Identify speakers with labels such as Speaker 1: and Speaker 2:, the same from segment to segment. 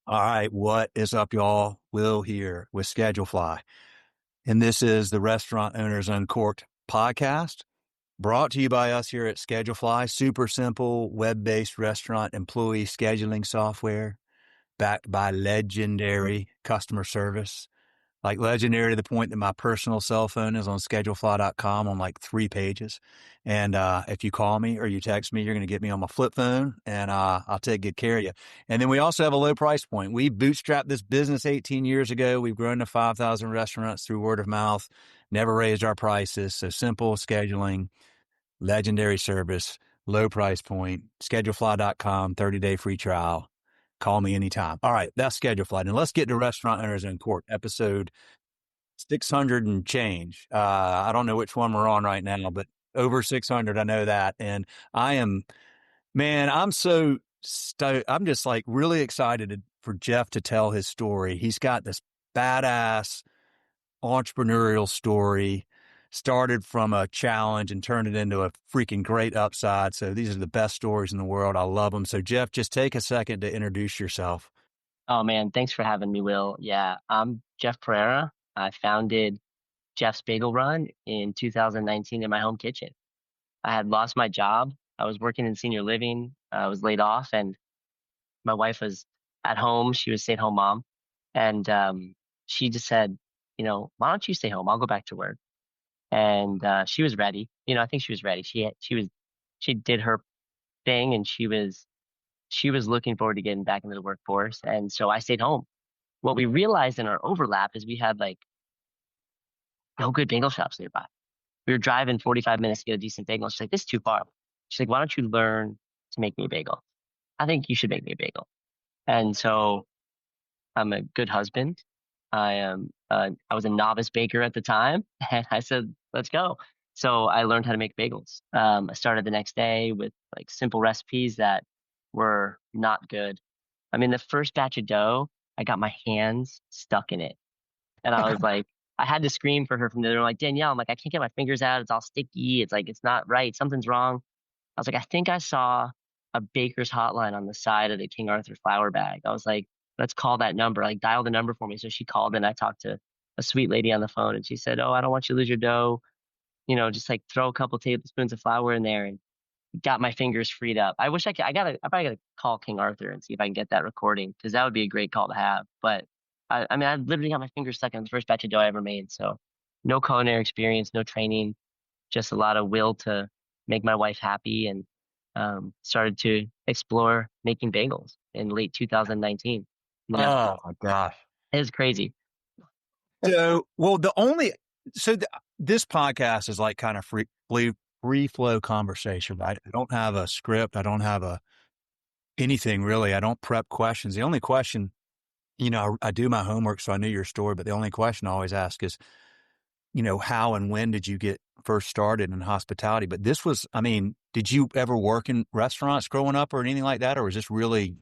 Speaker 1: All right, what is up, y'all? Will here with Schedulefly. And this is the Restaurant Owners Uncorked podcast brought to you by us here at Schedulefly. Super simple web-based restaurant employee scheduling software backed by legendary customer service. Like legendary to the point that my personal cell phone is on schedulefly.com on like 3 pages. And if you call me or you text me, you're going to get me on my flip phone and I'll take good care of you. And then we also have a low price point. We bootstrapped this business 18 years ago. We've grown to 5,000 restaurants through word of mouth, never raised our prices. So simple scheduling, legendary service, low price point, schedulefly.com, 30-day free trial. Call me anytime. All right, that's Schedulefly. And let's get to Restaurant Owners in Court, episode 600 and change. I don't know which one we're on right now, but over 600, I know that. And I am, man, I'm so stoked. I'm just like really excited for Jeff to tell his story. He's got this badass entrepreneurial story, started from a challenge and turned it into a freaking great upside. So these are the best stories in the world. I love them. So Jeff, just take a second to introduce yourself.
Speaker 2: Oh man, thanks for having me, Will. Yeah, I'm Jeff Perera. I founded Jeff's Bagel Run in 2019 in my home kitchen. I had lost my job. I was working in senior living. I was laid off, and my wife was at home. She was a stay-at-home mom, and she just said, why don't you stay home? I'll go back to work. And she was ready. I think she was ready. She did her thing, and she was looking forward to getting back into the workforce. And so I stayed home. What we realized in our overlap is we had like no good bagel shops nearby. We were driving 45 minutes to get a decent bagel. She's like, this is too far. She's like, why don't you learn to make me a bagel? I think you should make me a bagel. And so I'm a good husband. I was a novice baker at the time, and I said, let's go. So I learned how to make bagels. I started the next day with like simple recipes that were not good. I mean, the first batch of dough, I got my hands stuck in it. And I was like, I had to scream for her from the other room, like, Danielle, I'm like, I can't get my fingers out. It's all sticky. It's like, it's not right. Something's wrong. I was like, I think I saw a baker's hotline on the side of the King Arthur flour bag. I was like, let's call that number, like dial the number for me. So she called and I talked to a sweet lady on the phone and she said, oh, I don't want you to lose your dough. Just like throw a couple tablespoons of flour in there and got my fingers freed up. I wish I could, I probably gotta call King Arthur and see if I can get that recording because that would be a great call to have. But I mean, I literally got my fingers stuck in the first batch of dough I ever made. So no culinary experience, no training, just a lot of will to make my wife happy and started to explore making bagels in late 2019.
Speaker 1: Oh my gosh.
Speaker 2: It was crazy.
Speaker 1: So, well, this podcast is like kind of free flow conversation, right? I don't have a script. I don't have anything really. I don't prep questions. The only question, I do my homework, so I knew your story, but the only question I always ask is, how and when did you get first started in hospitality? But this was, I mean, did you ever work in restaurants growing up or anything like that? Or was this really?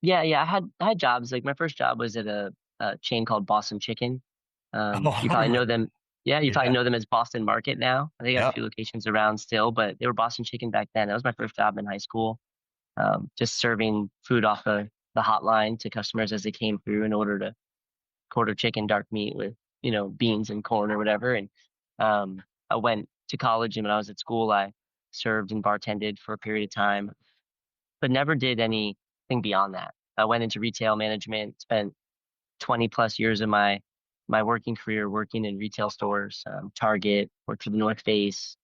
Speaker 2: Yeah. I had jobs. Like my first job was at a chain called Boston Chicken. You probably know them. Yeah, you probably
Speaker 1: Yeah.
Speaker 2: know them as Boston Market now. I think they got a
Speaker 1: Yeah.
Speaker 2: few locations around still, but they were Boston Chicken back then. That was my first job in high school. Just serving food off the hotline to customers as they came through in order to quarter chicken, dark meat with, beans and corn or whatever. And I went to college, and when I was at school, I served and bartended for a period of time, but never did anything beyond that. I went into retail management, spent 20 plus years of my working career working in retail stores, Target, worked for the North Face,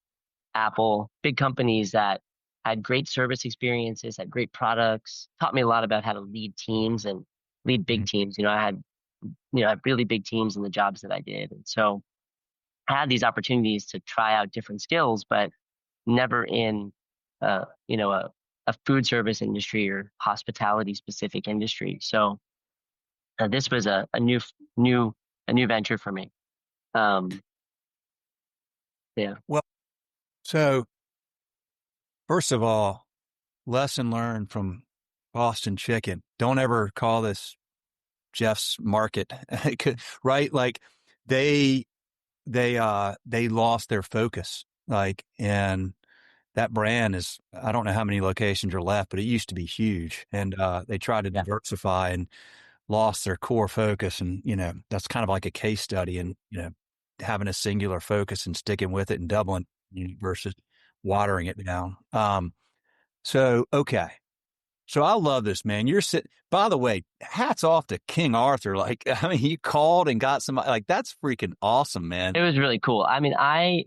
Speaker 2: Apple, big companies that had great service experiences, had great products, taught me a lot about how to lead teams and lead big teams. I had really big teams in the jobs that I did. And so I had these opportunities to try out different skills, but never in, a food service industry or hospitality specific industry. So this was a new venture for me. Um, yeah.
Speaker 1: Well, so first of all, lesson learned from Boston Chicken. Don't ever call this Jeff's Market, right? Like they they lost their focus. Like, and that brand is, I don't know how many locations are left, but it used to be huge. And they tried to
Speaker 2: Yeah.
Speaker 1: diversify. And lost their core focus. And, that's kind of like a case study and, having a singular focus and sticking with it and doubling versus watering it down. Okay. So I love this, man. You're sitting, by the way, hats off to King Arthur. Like, I mean, you called and got somebody like that's freaking awesome, man.
Speaker 2: It was really cool. I mean, I'm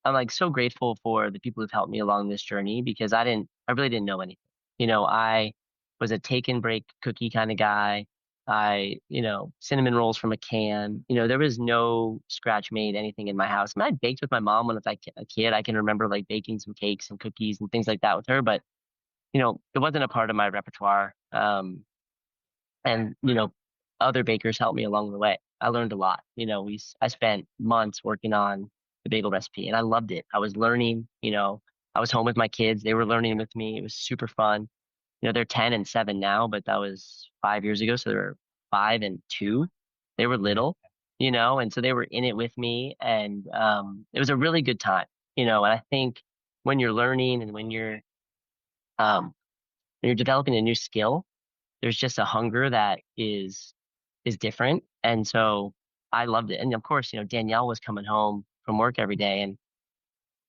Speaker 2: like so grateful for the people who've helped me along this journey because I really didn't know anything. I was a take and break cookie kind of guy. Cinnamon rolls from a can. There was no scratch made anything in my house. I mean, I baked with my mom when I was a kid. I can remember like baking some cakes and cookies and things like that with her, but it wasn't a part of my repertoire. And other bakers helped me along the way. I learned a lot. I spent months working on the bagel recipe and I loved it. I was learning, I was home with my kids. They were learning with me. It was super fun. They're 10 and 7 now, but that was 5 years ago. So they were 5 and 2. They were little, and so they were in it with me. And it was a really good time, and I think when you're learning and um, when you're developing a new skill, there's just a hunger that is different. And so I loved it. And of course, Danielle was coming home from work every day and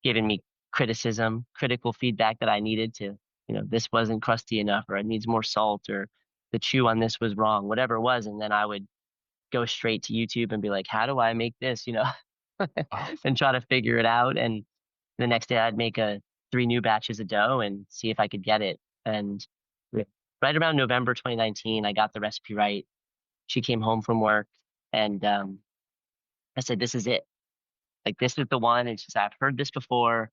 Speaker 2: giving me critical feedback that I needed to, this wasn't crusty enough, or it needs more salt, or the chew on this was wrong, whatever it was. And then I would go straight to YouTube and be like, how do I make this, and try to figure it out. And the next day I'd make 3 new batches of dough and see if I could get it. And right around November 2019, I got the recipe right. She came home from work and I said, this is it. Like, this is the one. And she said, I've heard this before,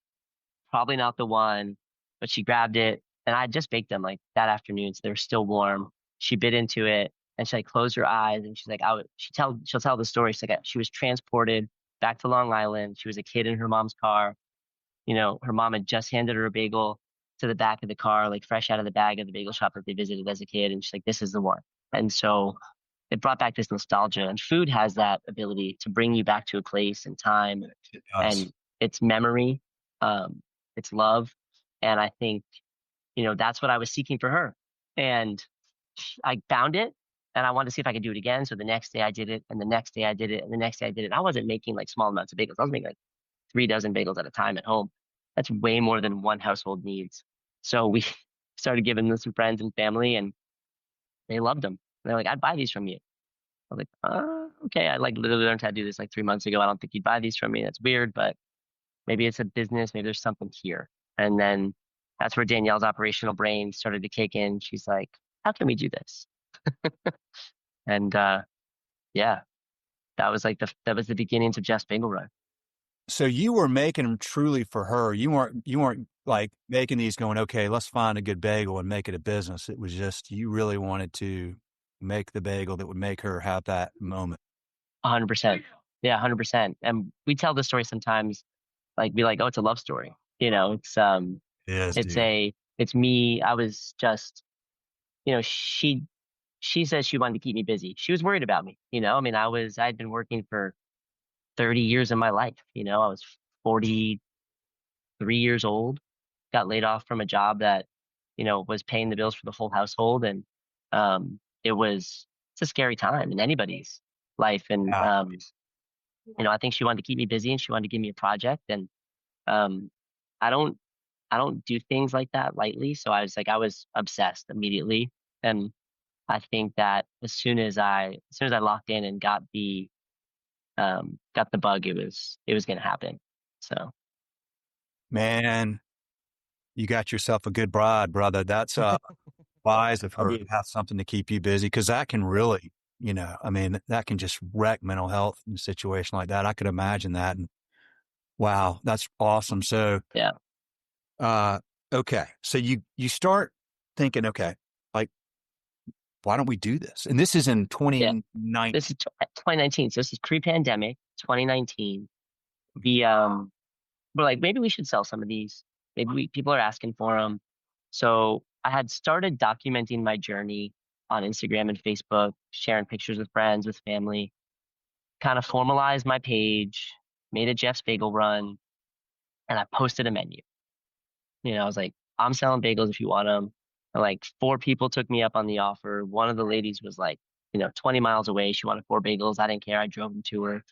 Speaker 2: probably not the one, but she grabbed it and I just baked them like that afternoon. So they were still warm. She bit into it and she like closed her eyes and she's like, she'll tell the story. She's like, she was transported back to Long Island. She was a kid in her mom's car. Her mom had just handed her a bagel to the back of the car, like fresh out of the bag of the bagel shop that they visited as a kid. And she's like, this is the one. And so it brought back this nostalgia, and food has that ability to bring you back to a place and time,
Speaker 1: It does.
Speaker 2: and it's memory, it's love. And I think, that's what I was seeking for her. And I found it and I wanted to see if I could do it again. So the next day I did it, and the next day I did it, and the next day I did it. I wasn't making like small amounts of bagels. I was making like 3 dozen bagels at a time at home. That's way more than one household needs. So we started giving them to some friends and family, and they loved them. They're like, I'd buy these from you. I was like, okay. I like literally learned how to do this like 3 months ago. I don't think you'd buy these from me. That's weird, but maybe it's a business. Maybe there's something here. And then that's where Danielle's operational brain started to kick in. She's like, how can we do this? And yeah, that was the beginnings of Jeff's Bagel Run.
Speaker 1: So you were making them truly for her. You weren't like making these going, okay, let's find a good bagel and make it a business. It was just, you really wanted to make the bagel that would make her have that moment.
Speaker 2: 100%. Yeah, 100%. And we tell the story sometimes, like be like, oh, it's a love story.
Speaker 1: It is,
Speaker 2: It's
Speaker 1: dude.
Speaker 2: it's me. I was just, she says she wanted to keep me busy. She was worried about me. I mean, I'd been working for 30 years of my life. I was 43 years old, got laid off from a job that, was paying the bills for the whole household. And it's a scary time in anybody's life. And,
Speaker 1: Yeah.
Speaker 2: I think she wanted to keep me busy and she wanted to give me a project. And um, I don't, I don't do things like that lightly. So I was obsessed immediately. And I think that as soon as I locked in and got the bug, it was going to happen. So
Speaker 1: Man, you got yourself a good bride, brother. That's wise of
Speaker 2: I
Speaker 1: her to
Speaker 2: do.
Speaker 1: have something to keep you busy because that can really, I mean, that can just wreck mental health in a situation like that. I could imagine that. And wow, that's awesome. So,
Speaker 2: Yeah.
Speaker 1: uh, okay. So you start thinking, okay, like, why don't we do this? And this is in
Speaker 2: Yeah.
Speaker 1: 2019.
Speaker 2: This is 2019. So this is pre-pandemic, 2019. We're like, maybe we should sell some of these. People are asking for them. So I had started documenting my journey on Instagram and Facebook, sharing pictures with friends, with family, kind of formalized my page, made a Jeff's Bagel Run, and I posted a menu. I was like, I'm selling bagels if you want them. And like 4 people took me up on the offer. One of the ladies was like, 20 miles away. She wanted 4 bagels. I didn't care. I drove them to her.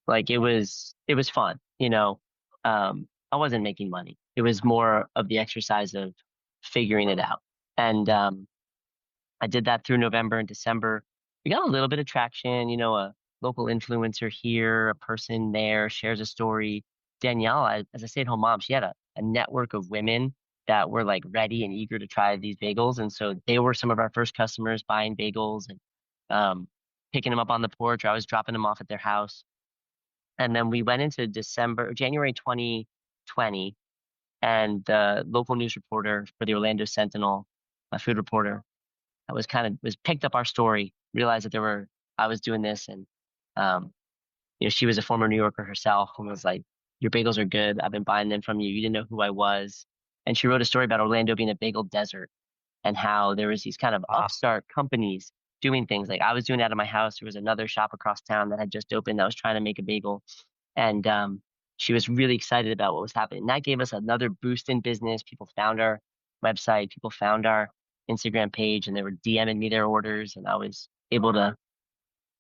Speaker 2: Like it was fun. I wasn't making money. It was more of the exercise of figuring it out. And I did that through November and December. We got a little bit of traction, a local influencer here, a person there shares a story. Danielle, as a stay-at-home mom, she had a network of women that were like ready and eager to try these bagels. And so they were some of our first customers buying bagels and picking them up on the porch, or I was dropping them off at their house. And then we went into January 2020, and the local news reporter for the Orlando Sentinel, a food reporter, I was picked up our story, realized that I was doing this, and um, she was a former New Yorker herself, and was like, "Your bagels are good. I've been buying them from you. You didn't know who I was." And she wrote a story about Orlando being a bagel desert and how there was these kind of
Speaker 1: Ah,
Speaker 2: upstart companies doing things. Like I was doing it out of my house. There was another shop across town that had just opened that was trying to make a bagel, and she was really excited about what was happening. And that gave us another boost in business. People found our website, people found our Instagram page, and they were DMing me their orders, and I was able to,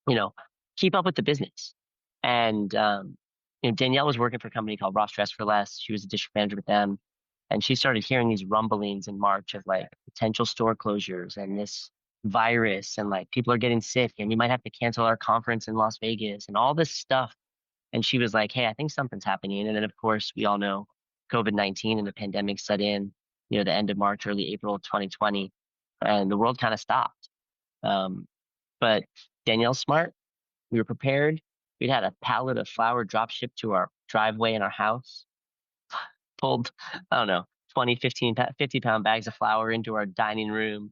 Speaker 2: you know, keep up with the business. And Danielle was working for a company called Ross Dress for Less. She was a district manager with them, and she started hearing these rumblings in March of like potential store closures and this virus, and like people are getting sick, and we might have to cancel our conference in Las Vegas, and all this stuff. And she was like, "Hey, I think something's happening." And then, of course, we all know COVID-19 and the pandemic set in, the end of March, early April of 2020, and the world kind of stopped. Um, but Danielle's smart. We were prepared. We'd had a pallet of flour drop shipped to our driveway in our house, pulled, I don't know, 20, 15, 50-pound bags of flour into our dining room.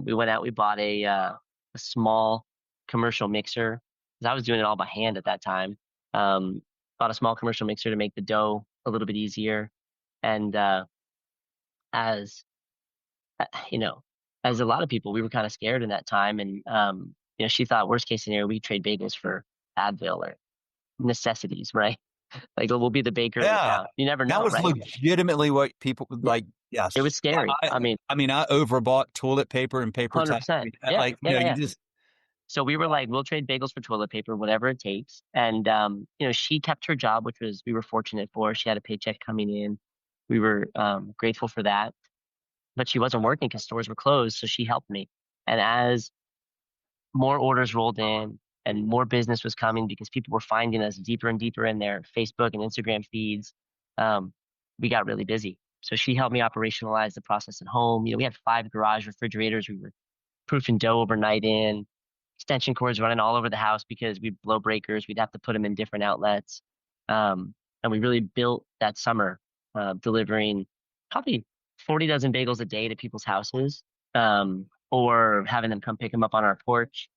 Speaker 2: We went out, we bought a small commercial mixer, because I was doing it all by hand at that time. Um, Bought a small commercial mixer to make the dough a little bit easier. And as you know, as a lot of people, we were kind of scared in that time. And she thought worst case scenario, we trade bagels for Advil or necessities, right? Like we'll be the baker in the
Speaker 1: yeah.
Speaker 2: town. You never
Speaker 1: That
Speaker 2: know,
Speaker 1: was
Speaker 2: right?
Speaker 1: legitimately what people
Speaker 2: Yeah,
Speaker 1: like.
Speaker 2: it was
Speaker 1: Yes.
Speaker 2: scary. I mean,
Speaker 1: I mean, I overbought toilet paper and paper towel.
Speaker 2: 100%. Yeah,
Speaker 1: Like,
Speaker 2: yeah, yeah,
Speaker 1: you
Speaker 2: yeah.
Speaker 1: just,
Speaker 2: So we were like, we'll trade bagels for toilet paper, whatever it takes. And she kept her job, which was we were fortunate for. She had a paycheck coming in. We were grateful for that. But she wasn't working because stores were closed, so she helped me. And as more orders rolled in and more business was coming because people were finding us deeper and deeper in their Facebook and Instagram feeds, um, we got really busy. So she helped me operationalize the process at home. We had 5 garage refrigerators. We were proofing dough overnight in, extension cords running all over the house because we'd blow breakers. We'd have to put them in different outlets. And we really built that summer, delivering probably 40 dozen bagels a day to people's houses, or having them come pick them up on our porch.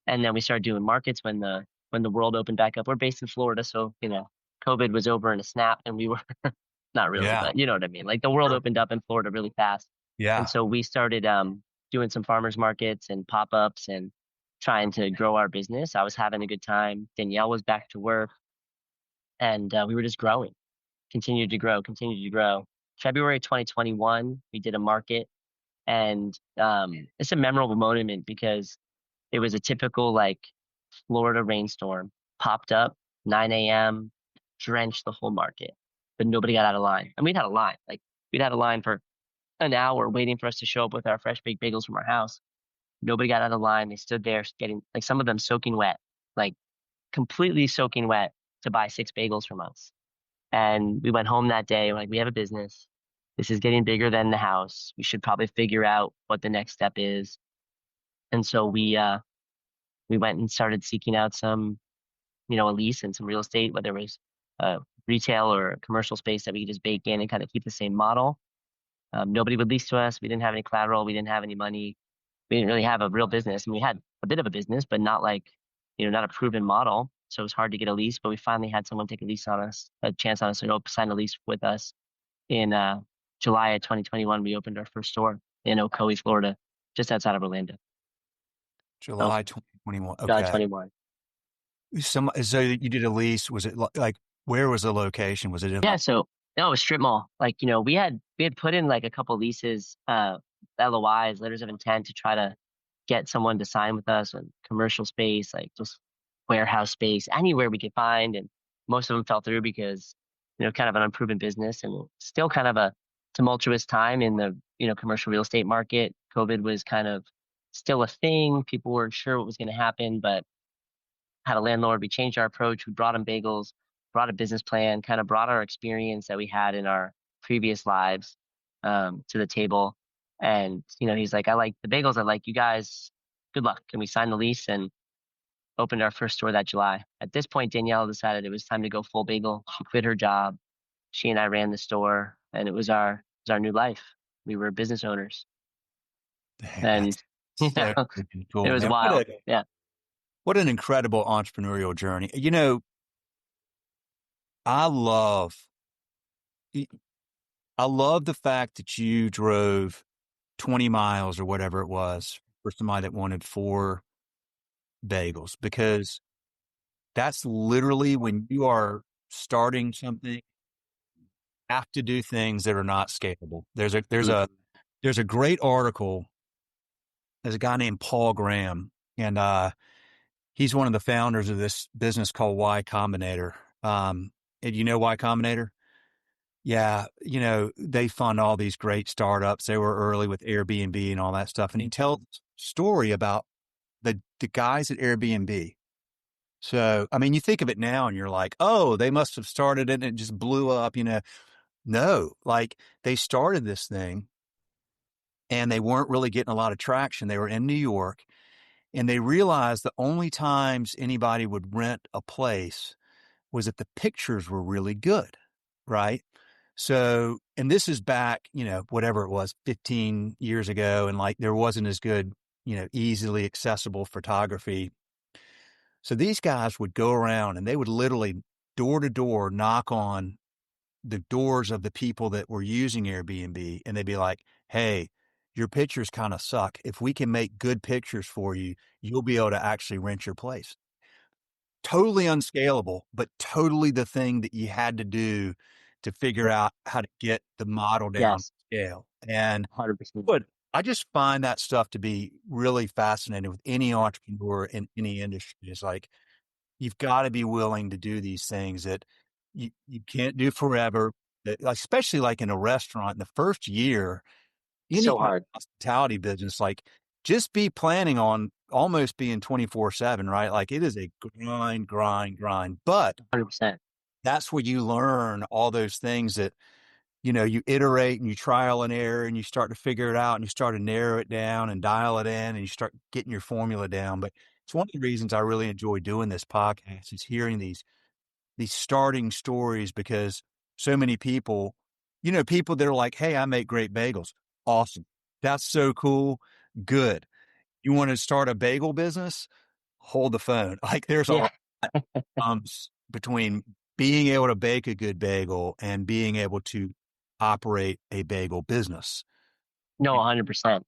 Speaker 2: And then we started doing markets when the world opened back up. We're based in Florida, so COVID was over in a snap, and we were not really,
Speaker 1: yeah,
Speaker 2: but you know what I mean. Like the world
Speaker 1: sure.
Speaker 2: opened up in Florida really fast, and
Speaker 1: Yeah.
Speaker 2: so we started doing some farmers markets and pop ups and trying to grow our business. I was having a good time. Danielle was back to work, and we were just growing, continued to grow, continued to grow. February 2021, we did a market, and it's a memorable moment because it was a typical like Florida rainstorm, popped up 9 a.m., drenched the whole market, but nobody got out of line. And we'd had a line, like we'd had a line for an hour waiting for us to show up with our fresh baked bagels from our house. Nobody got out of line. They stood there getting, like, some of them soaking wet, like completely soaking wet, to buy 6 bagels from us. And we went home that day. Like, we have a business. This is getting bigger than the house. We should probably figure out what the next step is. And so we went and started seeking out some, a lease and some real estate, whether it was retail or a commercial space that we could just bake in and kind of keep the same model. Nobody would lease to us. We didn't have any collateral. We didn't have any money. We didn't really have a real business. And we had a bit of a business, but not like, not a proven model. So it was hard to get a lease, but we finally had someone take a lease on us, a chance on us to go sign a lease with us. In July of 2021, we opened our first store in Ocoee, Florida, just outside of Orlando. So
Speaker 1: July 2021.
Speaker 2: July
Speaker 1: Okay.
Speaker 2: 21.
Speaker 1: So you did a lease. Was it like, where was the location? Was it in
Speaker 2: Yeah,
Speaker 1: like,
Speaker 2: so no, it was strip mall. Like, we had put in like a couple leases LOIs, letters of intent, to try to get someone to sign with us on commercial space, like just warehouse space, anywhere we could find. And most of them fell through because, kind of an unproven business and still kind of a tumultuous time in the, commercial real estate market. COVID was kind of still a thing. People weren't sure what was going to happen, but had a landlord. We changed our approach. We brought him bagels, brought a business plan, kind of brought our experience that we had in our previous lives to the table. And, he's like, I like the bagels. I like you guys. Good luck. And we signed the lease and opened our first store that July. At this point, Danielle decided it was time to go full bagel. She quit her job. She and I ran the store, and it was our new life. We were business owners, and
Speaker 1: That's so
Speaker 2: it
Speaker 1: cool,
Speaker 2: was
Speaker 1: man.
Speaker 2: wild. Yeah.
Speaker 1: What an incredible entrepreneurial journey. I love I love the fact that you drove 20 miles or whatever it was for somebody that wanted 4 bagels, because that's literally when you are starting something, have to do things that are not scalable. There's a great article. There's a guy named Paul Graham, and he's one of the founders of this business called Y Combinator. And you know Y Combinator? Yeah, they fund all these great startups. They were early with Airbnb and all that stuff. And he tells a story about the guys at Airbnb. So, I mean, you think of it now and you're like, oh, they must have started it and it just blew up, No, like they started this thing and they weren't really getting a lot of traction. They were in New York and they realized the only times anybody would rent a place was if the pictures were really good, right? So, and this is back, whatever it was, 15 years ago, and like there wasn't as good, easily accessible photography. So these guys would go around and they would literally door to door knock on the doors of the people that were using Airbnb, and they'd be like, hey, your pictures kind of suck. If we can make good pictures for you, you'll be able to actually rent your place. Totally unscalable, but totally the thing that you had to do to figure out how to get the model down to
Speaker 2: Yes.
Speaker 1: scale. And
Speaker 2: 100%.
Speaker 1: but I just find that stuff to be really fascinating with any entrepreneur in any industry. It's like you've got to be willing to do these things that you can't do forever. Especially like in a restaurant, in the first year, any
Speaker 2: So
Speaker 1: kind of
Speaker 2: hard.
Speaker 1: hospitality business, like just be planning on almost being 24/7, right? Like it is a grind, grind, grind. But
Speaker 2: 100%.
Speaker 1: that's where you learn all those things that, you iterate and you trial and error and you start to figure it out and you start to narrow it down and dial it in and you start getting your formula down. But it's one of the reasons I really enjoy doing this podcast is hearing these starting stories, because so many people, people that are like, hey, I make great bagels. Awesome. That's so cool. Good. You want to start a bagel business? Hold the phone. Like there's a
Speaker 2: Yeah.
Speaker 1: lot between being able to bake a good bagel and being able to operate a bagel business.
Speaker 2: No, 100%.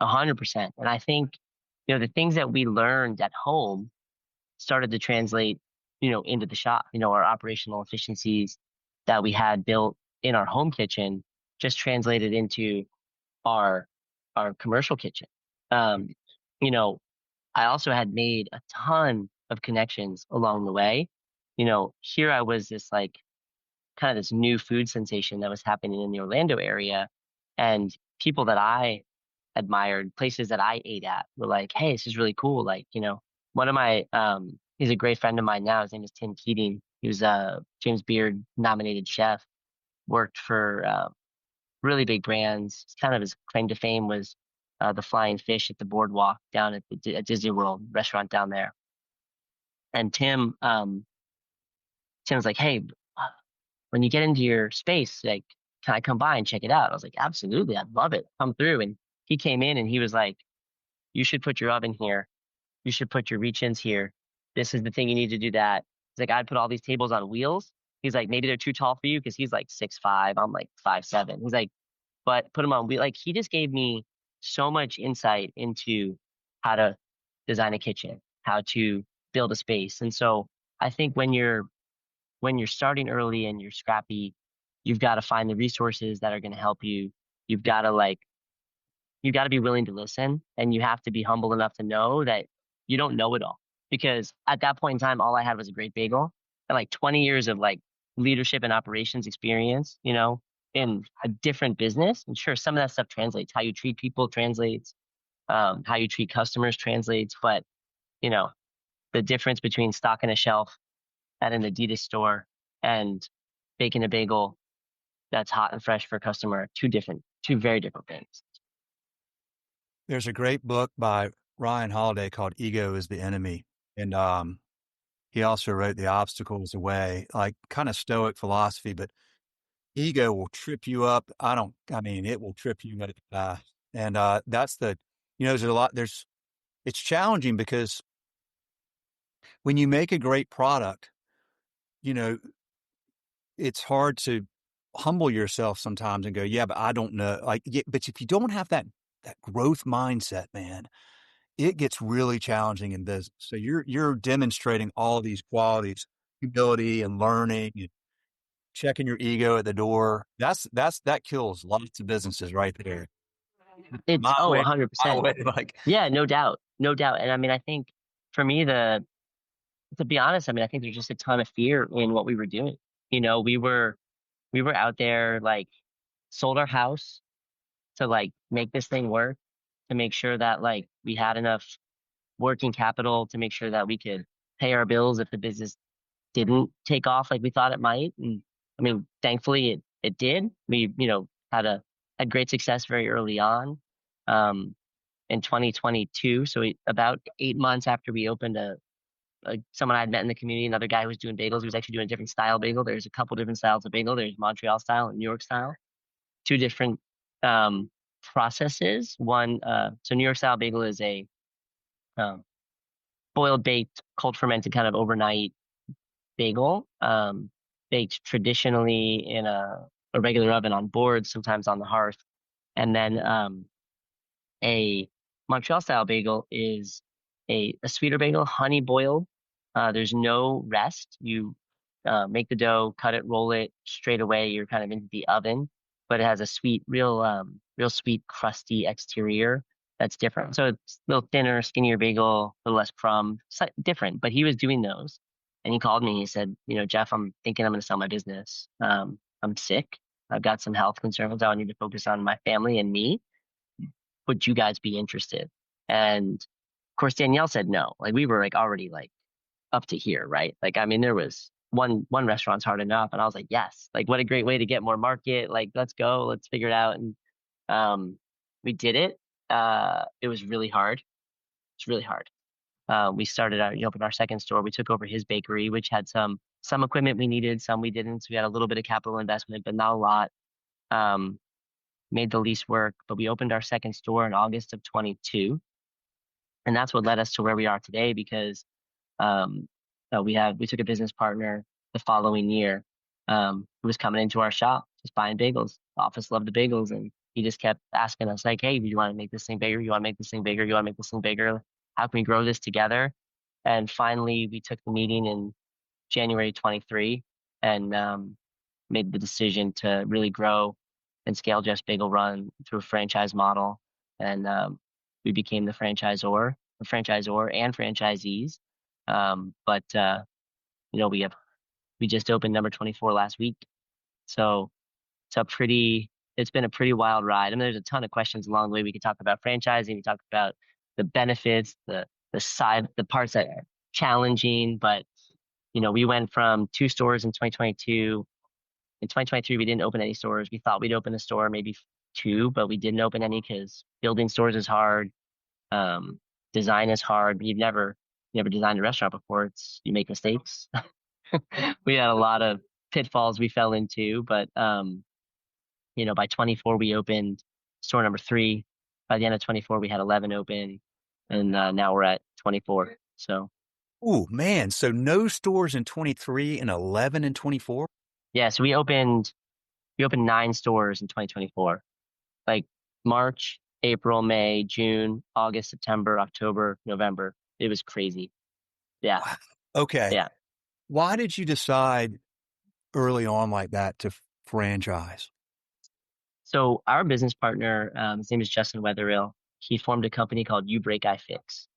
Speaker 2: 100%. And I think, the things that we learned at home started to translate, into the shop. Our operational efficiencies that we had built in our home kitchen just translated into our our commercial kitchen. Um, you know, I also had made a ton of connections along the way. Here I was this like kind of this new food sensation that was happening in the Orlando area, and people that I admired, places that I ate at, were like, "Hey, this is really cool." Like, one of my he's a great friend of mine now. His name is Tim Keating. He was a James Beard nominated chef. Worked for really big brands. Kind of his claim to fame was the flying fish at the boardwalk down at the at Disney World restaurant down there. And Tim's like, "Hey, uh, when you get into your space, like, can I come by and check it out?" I was like, "Absolutely, I'd love it. Come through." And he came in and he was like, "You should put your oven here. You should put your reach-ins here. This is the thing you need to do that." He's like, "I'd put all these tables on wheels." He's like, "Maybe they're too tall for you," because he's like 6'5". I'm like 5'7". He's like, "But put them on wheel." Like he just gave me so much insight into how to design a kitchen, how to build a space. And so I think when you're starting early and you're scrappy, you've got to find the resources that are going to help you. You've got to like, you got to be willing to listen, and you have to be humble enough to know that you don't know it all. Because at that point in time, all I had was a great bagel and like 20 years of like leadership and operations experience, in a different business. And sure, some of that stuff translates. How you treat people translates. How you treat customers translates. But, you know, the difference between stocking a shelf at an Adidas store and baking a bagel that's hot and fresh for a customer are two very different things.
Speaker 1: There's a great book by Ryan Holiday called Ego is the Enemy. And he also wrote The Obstacle is the Way, like kind of stoic philosophy, but ego will trip you up. It will trip you up. And that's it's challenging because when you make a great product, you know, it's hard to humble yourself sometimes and go, yeah, but I don't know. But if you don't have that growth mindset, man, it gets really challenging in business. So you're demonstrating all these qualities, humility and learning, and checking your ego at the door. That kills lots of businesses right there.
Speaker 2: It's,
Speaker 1: My way, my
Speaker 2: 100%.
Speaker 1: way, like
Speaker 2: Yeah, no doubt. No doubt. And I mean, I think for me, to be honest, I mean, I think there's just a ton of fear in what we were doing. We were out there, like, sold our house to like make this thing work, to make sure that like we had enough working capital to make sure that we could pay our bills if the business didn't take off like we thought it might. And I mean, thankfully it did. We, had great success very early on. In 2022. So about 8 months after we opened, someone I had met in the community, another guy who was doing bagels. He was actually doing a different style bagel. There's a couple different styles of bagel. There's Montreal style and New York style. Two different processes. So New York style bagel is a um, boiled, baked, cold fermented kind of overnight bagel, baked traditionally in a regular oven on boards, sometimes on the hearth. And then a Montreal style bagel is a sweeter bagel, honey boiled. There's no rest. You make the dough, cut it, roll it straight away. You're kind of into the oven, but it has a sweet, real sweet, crusty exterior that's different. So it's a little thinner, skinnier bagel, a little less crumb, different. But he was doing those, and he called me. He said, Jeff, I'm thinking I'm going to sell my business. I'm sick. I've got some health concerns. I need to focus on my family and me. Would you guys be interested? And of course, Danielle said no. Like we were like already like up to here, right? Like, I mean, there was one restaurant's hard enough. And I was like, yes, like what a great way to get more market. Like, let's go, let's figure it out. And we did it. It was really hard. It's really hard. We opened our second store. We took over his bakery, which had some equipment we needed, some we didn't. So we had a little bit of capital investment, but not a lot. Made the lease work, but we opened our second store in August of 22. And that's what led us to where we are today because we took a business partner the following year who was coming into our shop, just buying bagels. The office loved the bagels, and he just kept asking us like, hey, do you want to make this thing bigger? You want to make this thing bigger? You want to make this thing bigger? How can we grow this together? And finally, we took the meeting in January 23 and made the decision to really grow and scale Jeff's Bagel Run through a franchise model. And we became the franchisor and franchisees. We just opened number 24 last week. So it's been a pretty wild ride. I mean, there's a ton of questions along the way. We could talk about franchising. We talk about the benefits, the parts that are challenging, but we went from 2 stores in 2022. In 2023, we didn't open any stores. We thought we'd open a store, maybe 2, but we didn't open any because building stores is hard. Design is hard. You've never designed a restaurant before. You make mistakes. We had a lot of pitfalls we fell into, but by 24 we opened store number 3. By the end of 24, we had 11 open, and now we're at 24. So.
Speaker 1: Oh man! So no stores in 23 and 11 in 24.
Speaker 2: Yeah, so we opened 9 stores in 2024, like March, April, May, June, August, September, October, November. It was crazy. Yeah.
Speaker 1: Wow. Okay.
Speaker 2: Yeah.
Speaker 1: Why did you decide early on like that to franchise?
Speaker 2: So our business partner, his name is Justin Wetherill. He formed a company called You Break I Fix.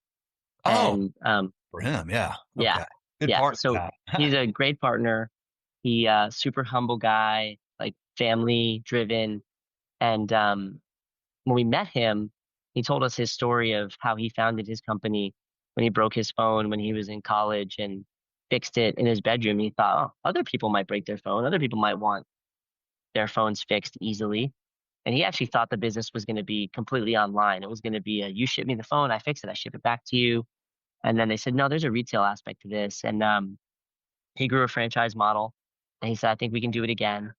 Speaker 1: Oh,
Speaker 2: And
Speaker 1: for him. Yeah.
Speaker 2: yeah,
Speaker 1: Okay. Good
Speaker 2: yeah.
Speaker 1: part
Speaker 2: So
Speaker 1: of
Speaker 2: he's
Speaker 1: that.
Speaker 2: a great partner. He super humble guy, like family driven. And when we met him, he told us his story of how he founded his company when he broke his phone when he was in college and fixed it in his bedroom. He thought, oh, other people might break their phone. Other people might want their phones fixed easily. And he actually thought the business was going to be completely online. It was going to be you ship me the phone, I fix it, I ship it back to you. And then they said, no, there's a retail aspect to this. And he grew a franchise model. And he said, I think we can do it again.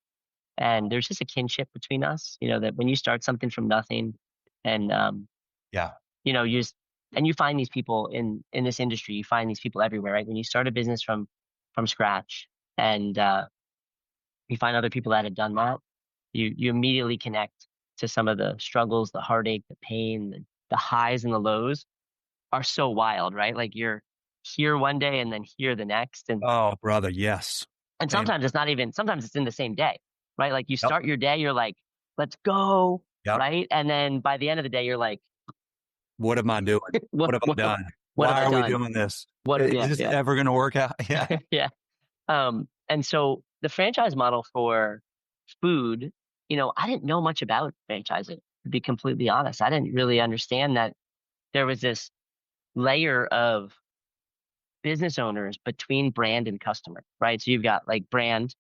Speaker 2: And there's just a kinship between us, that when you start something from nothing and,
Speaker 1: Yeah.
Speaker 2: you just, and you find these people in this industry, you find these people everywhere, right? When you start a business from scratch and you find other people that have done that, you immediately connect to some of the struggles, the heartache, the pain, the highs and the lows are so wild, right? Like you're here one day and then here the next.
Speaker 1: Oh, brother. Yes.
Speaker 2: And
Speaker 1: Amen.
Speaker 2: sometimes it's not even, sometimes it's in the same day, right? Like you
Speaker 1: Yep.
Speaker 2: start your day, you're like, let's go,
Speaker 1: Yep.
Speaker 2: right? And then by the end of the day, you're like,
Speaker 1: What am I doing?
Speaker 2: what
Speaker 1: What have I
Speaker 2: what
Speaker 1: done?
Speaker 2: what have
Speaker 1: Why
Speaker 2: I
Speaker 1: are we
Speaker 2: done?
Speaker 1: doing this?
Speaker 2: Yeah,
Speaker 1: Is this
Speaker 2: yeah.
Speaker 1: ever going to work out? Yeah.
Speaker 2: Yeah. And so the franchise model for food, I didn't know much about franchising, to be completely honest. I didn't really understand that there was this layer of business owners between brand and customer, right? So you've got like brand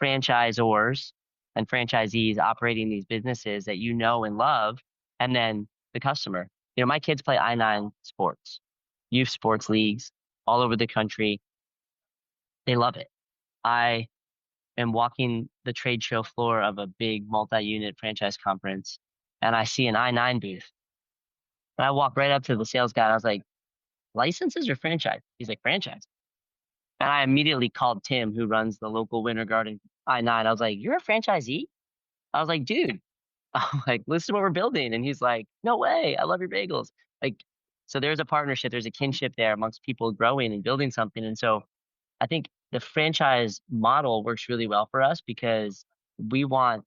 Speaker 2: franchisors and franchisees operating these businesses that you know and love, and then the customer. My kids play I-9 sports, youth sports leagues all over the country. They love it. I am walking the trade show floor of a big multi-unit franchise conference, and I see an I-9 booth. And I walk right up to the sales guy, and I was like, licenses or franchise? He's like, franchise. And I immediately called Tim, who runs the local Winter Garden I-9. I was like, you're a franchisee? I was like, dude, I'm like, listen to what we're building. And he's like, no way. I love your bagels. Like, so there's a partnership, there's a kinship there amongst people growing and building something. And so I think the franchise model works really well for us because we want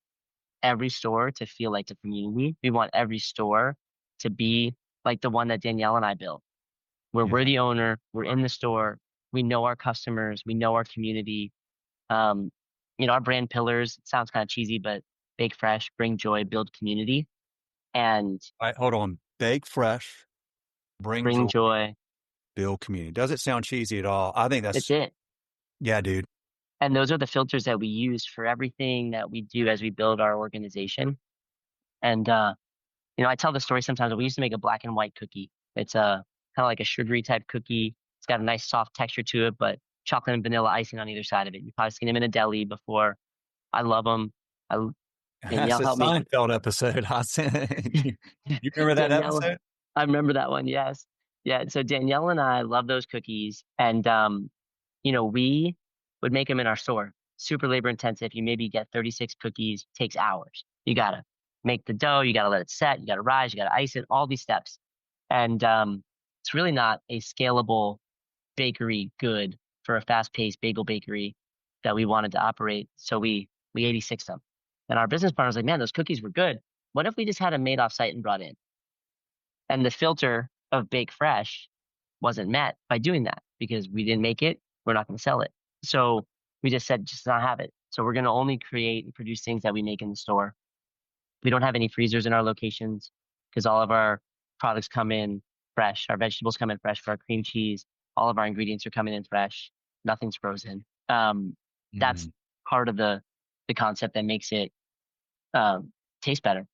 Speaker 2: every store to feel like the community. We want every store to be like the one that Danielle and I built, where we're
Speaker 1: Yeah.
Speaker 2: the owner, we're in the store, we know our customers, we know our community. Um, our brand pillars, it sounds kind of cheesy, but bake fresh, bring joy, build community, and
Speaker 1: All right. Hold on. Bake fresh, bring
Speaker 2: bring
Speaker 1: joy,
Speaker 2: joy.
Speaker 1: build community. Does it sound cheesy at all? I think
Speaker 2: It's
Speaker 1: that's,
Speaker 2: it.
Speaker 1: yeah, dude.
Speaker 2: And those are the filters that we use for everything that we do as we build our organization. And I tell the story sometimes. We used to make a black and white cookie. It's a kind of like a sugary type cookie. It's got a nice soft texture to it, but chocolate and vanilla icing on either side of it. You probably seen them in a deli before. I love them.
Speaker 1: That's
Speaker 2: Danielle
Speaker 1: a
Speaker 2: helped me.
Speaker 1: Seinfeld episode. I sent you. You remember that
Speaker 2: Danielle,
Speaker 1: episode?
Speaker 2: I remember that one. Yes. Yeah. So Danielle and I love those cookies. And, we would make them in our store. Super labor intensive. You maybe get 36 cookies, takes hours. You got to make the dough. You got to let it set. You got to rise. You got to ice it, all these steps. And it's really not a scalable bakery good for a fast paced bagel bakery that we wanted to operate. So we 86 them. And our business partner was like, man, those cookies were good. What if we just had them made off site and brought in? And the filter of bake fresh wasn't met by doing that because we didn't make it. We're not going to sell it. So we just said, just not have it. So we're going to only create and produce things that we make in the store. We don't have any freezers in our locations because all of our products come in fresh. Our vegetables come in fresh for our cream cheese. All of our ingredients are coming in fresh. Nothing's frozen. That's
Speaker 1: Mm,
Speaker 2: part of the concept that makes it taste better.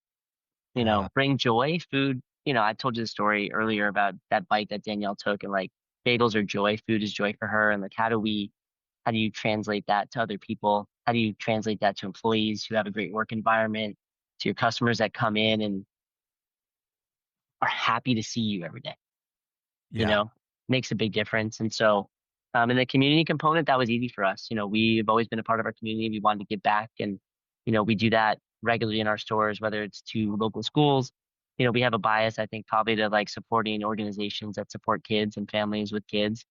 Speaker 1: yeah.
Speaker 2: Bring joy. Food. I told you the story earlier about that bite that Danielle took, and like bagels are joy. Food is joy for her. And like, how do you translate that to other people? How do you translate that to employees who have a great work environment, to your customers that come in and are happy to see you every day? you
Speaker 1: Yeah.
Speaker 2: know, makes a big difference. And so, in the community component, that was easy for us. We've always been a part of our community. We wanted to give back, and we do that regularly in our stores, whether it's to local schools. We have a bias, I think, probably to like supporting organizations that support kids and families with kids.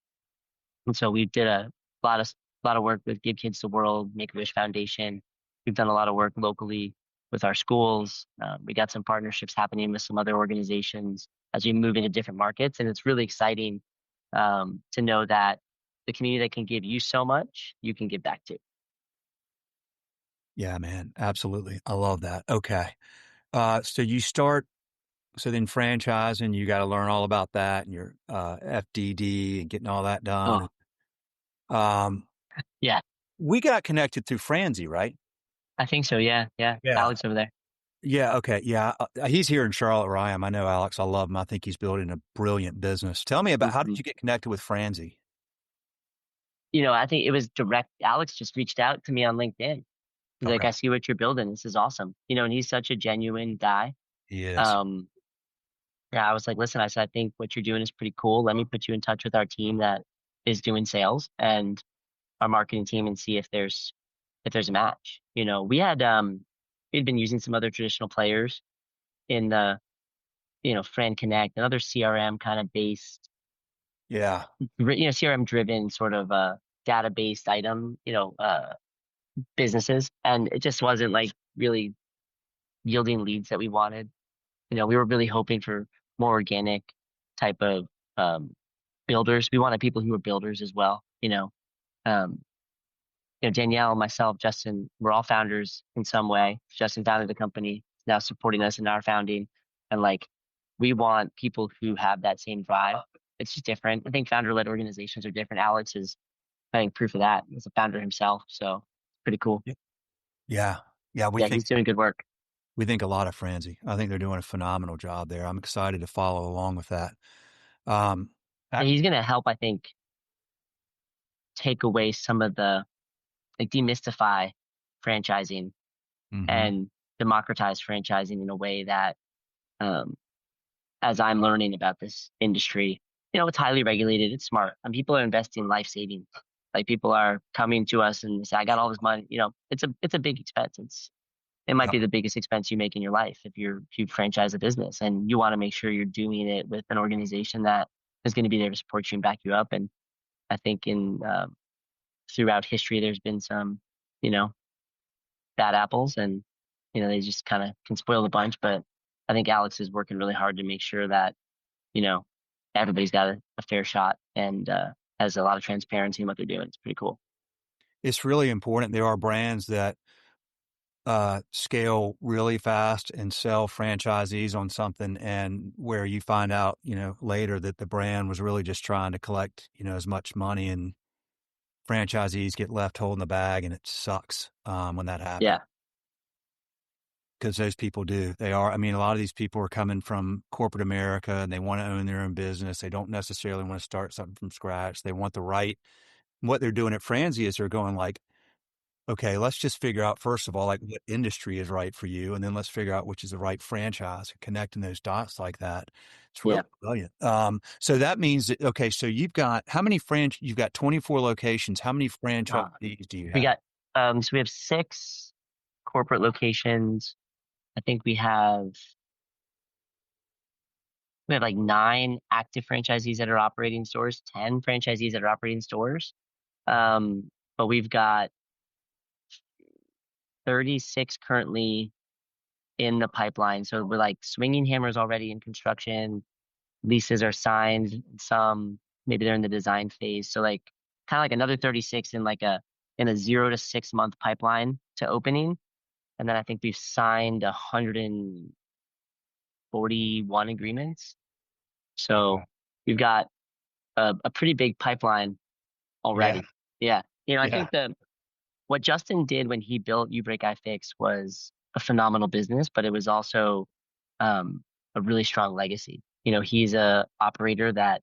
Speaker 2: And so we did a lot of lot of work with Give Kids the World, Make a Wish Foundation. We've done a lot of work locally. with our schools. We got some partnerships happening with some other organizations as we move into different markets. And it's really exciting to know that the community that can give you so much, you can give back to.
Speaker 1: Yeah, man. Absolutely. I love that. Okay. So so then franchising, you got to learn all about that and your FDD and getting all that
Speaker 2: Oh,
Speaker 1: done. Um,
Speaker 2: yeah,
Speaker 1: we got connected through Franzi, right?
Speaker 2: I think so. Yeah. Yeah.
Speaker 1: Yeah.
Speaker 2: Alex over there.
Speaker 1: Yeah. Okay. Yeah. He's here in Charlotte where I am. I know Alex. I love him. I think he's building a brilliant business. Tell me about how did
Speaker 2: Mhm.
Speaker 1: you get connected with Franzi?
Speaker 2: I think it was direct. Alex just reached out to me on LinkedIn. He's like,
Speaker 1: Okay.
Speaker 2: I see what you're building. This is awesome. And he's such a genuine guy.
Speaker 1: He is.
Speaker 2: Um, yeah, I was like, listen, I said, I think what you're doing is pretty cool. Let me put you in touch with our team that is doing sales and our marketing team and see if there's a match. We'd been using some other traditional players in the, Fran Connect and other CRM kind of based,
Speaker 1: Yeah.
Speaker 2: CRM driven sort of data based item, businesses. And it just wasn't like really yielding leads that we wanted. We were really hoping for more organic type of um, builders. We wanted people who were builders as well. Um, Danielle, myself, Justin, we're all founders in some way. Justin founded the company, now supporting us in our founding, and like we want people who have that same drive. It's just different. I think founder-led organizations are different. Alex is, I think, proof of that as a founder himself. So it's pretty cool.
Speaker 1: Y- Yeah. Yeah.
Speaker 2: Yeah, he's doing good work.
Speaker 1: We think a lot of Franzi. I think they're doing a phenomenal job there. I'm excited to follow along with that. Um, I,
Speaker 2: And he's going to help, I think, take away some of the like demystify franchising
Speaker 1: mhm.
Speaker 2: and democratize franchising in a way that, um, as I'm learning about this industry, it's highly regulated. It's smart, and people are investing life savings. Like people are coming to us and say, "I got all this money." It's a big expense. It might
Speaker 1: Yeah.
Speaker 2: be the biggest expense you make in your life if you franchise a business, and you want to make sure you're doing it with an organization that is going to be there to support you and back you up. And I think in throughout history, there's been some, you know, bad apples, and they just kind of can spoil the bunch. But I think Alex is working really hard to make sure that you know everybody's got a fair shot and has a lot of transparency in what they're doing. It's pretty cool.
Speaker 1: It's really important. There are brands that scale really fast and sell franchisees on something, and where you find out, later that the brand was really just trying to collect, as much money, and franchisees get left holding the bag, and it sucks when that happens.
Speaker 2: Yeah,
Speaker 1: Because those people do. They are. I mean, a lot of these people are coming from corporate America and they want to own their own business. They don't necessarily want to start something from scratch. They want the right. What they're doing at Franzi is they're going like, okay, let's just figure out, first of all, like what industry is right for you. And then let's figure out which is the right franchise, connecting those dots like that. It's really
Speaker 2: yeah.
Speaker 1: brilliant. So that means that, okay, so you've got 24 locations. How many
Speaker 2: Uh,
Speaker 1: franchisees do you
Speaker 2: we
Speaker 1: have?
Speaker 2: got so we have 6 corporate locations. I think we have like 9 active franchisees that are operating stores, 10 franchisees that are operating stores. But we've got 36 currently in the pipeline. So we're like swinging hammers already in construction. Leases are signed. Some maybe they're in the design phase. So like kind of like another 36 in a 0 to 6 month pipeline to opening. And then I think we've signed 141 agreements. So we've got a pretty big pipeline
Speaker 1: Yeah.
Speaker 2: already. Yeah. I
Speaker 1: Yeah.
Speaker 2: think what Justin did when he built You Break I Fix was a phenomenal business, but it was also um, a really strong legacy. He's a operator that,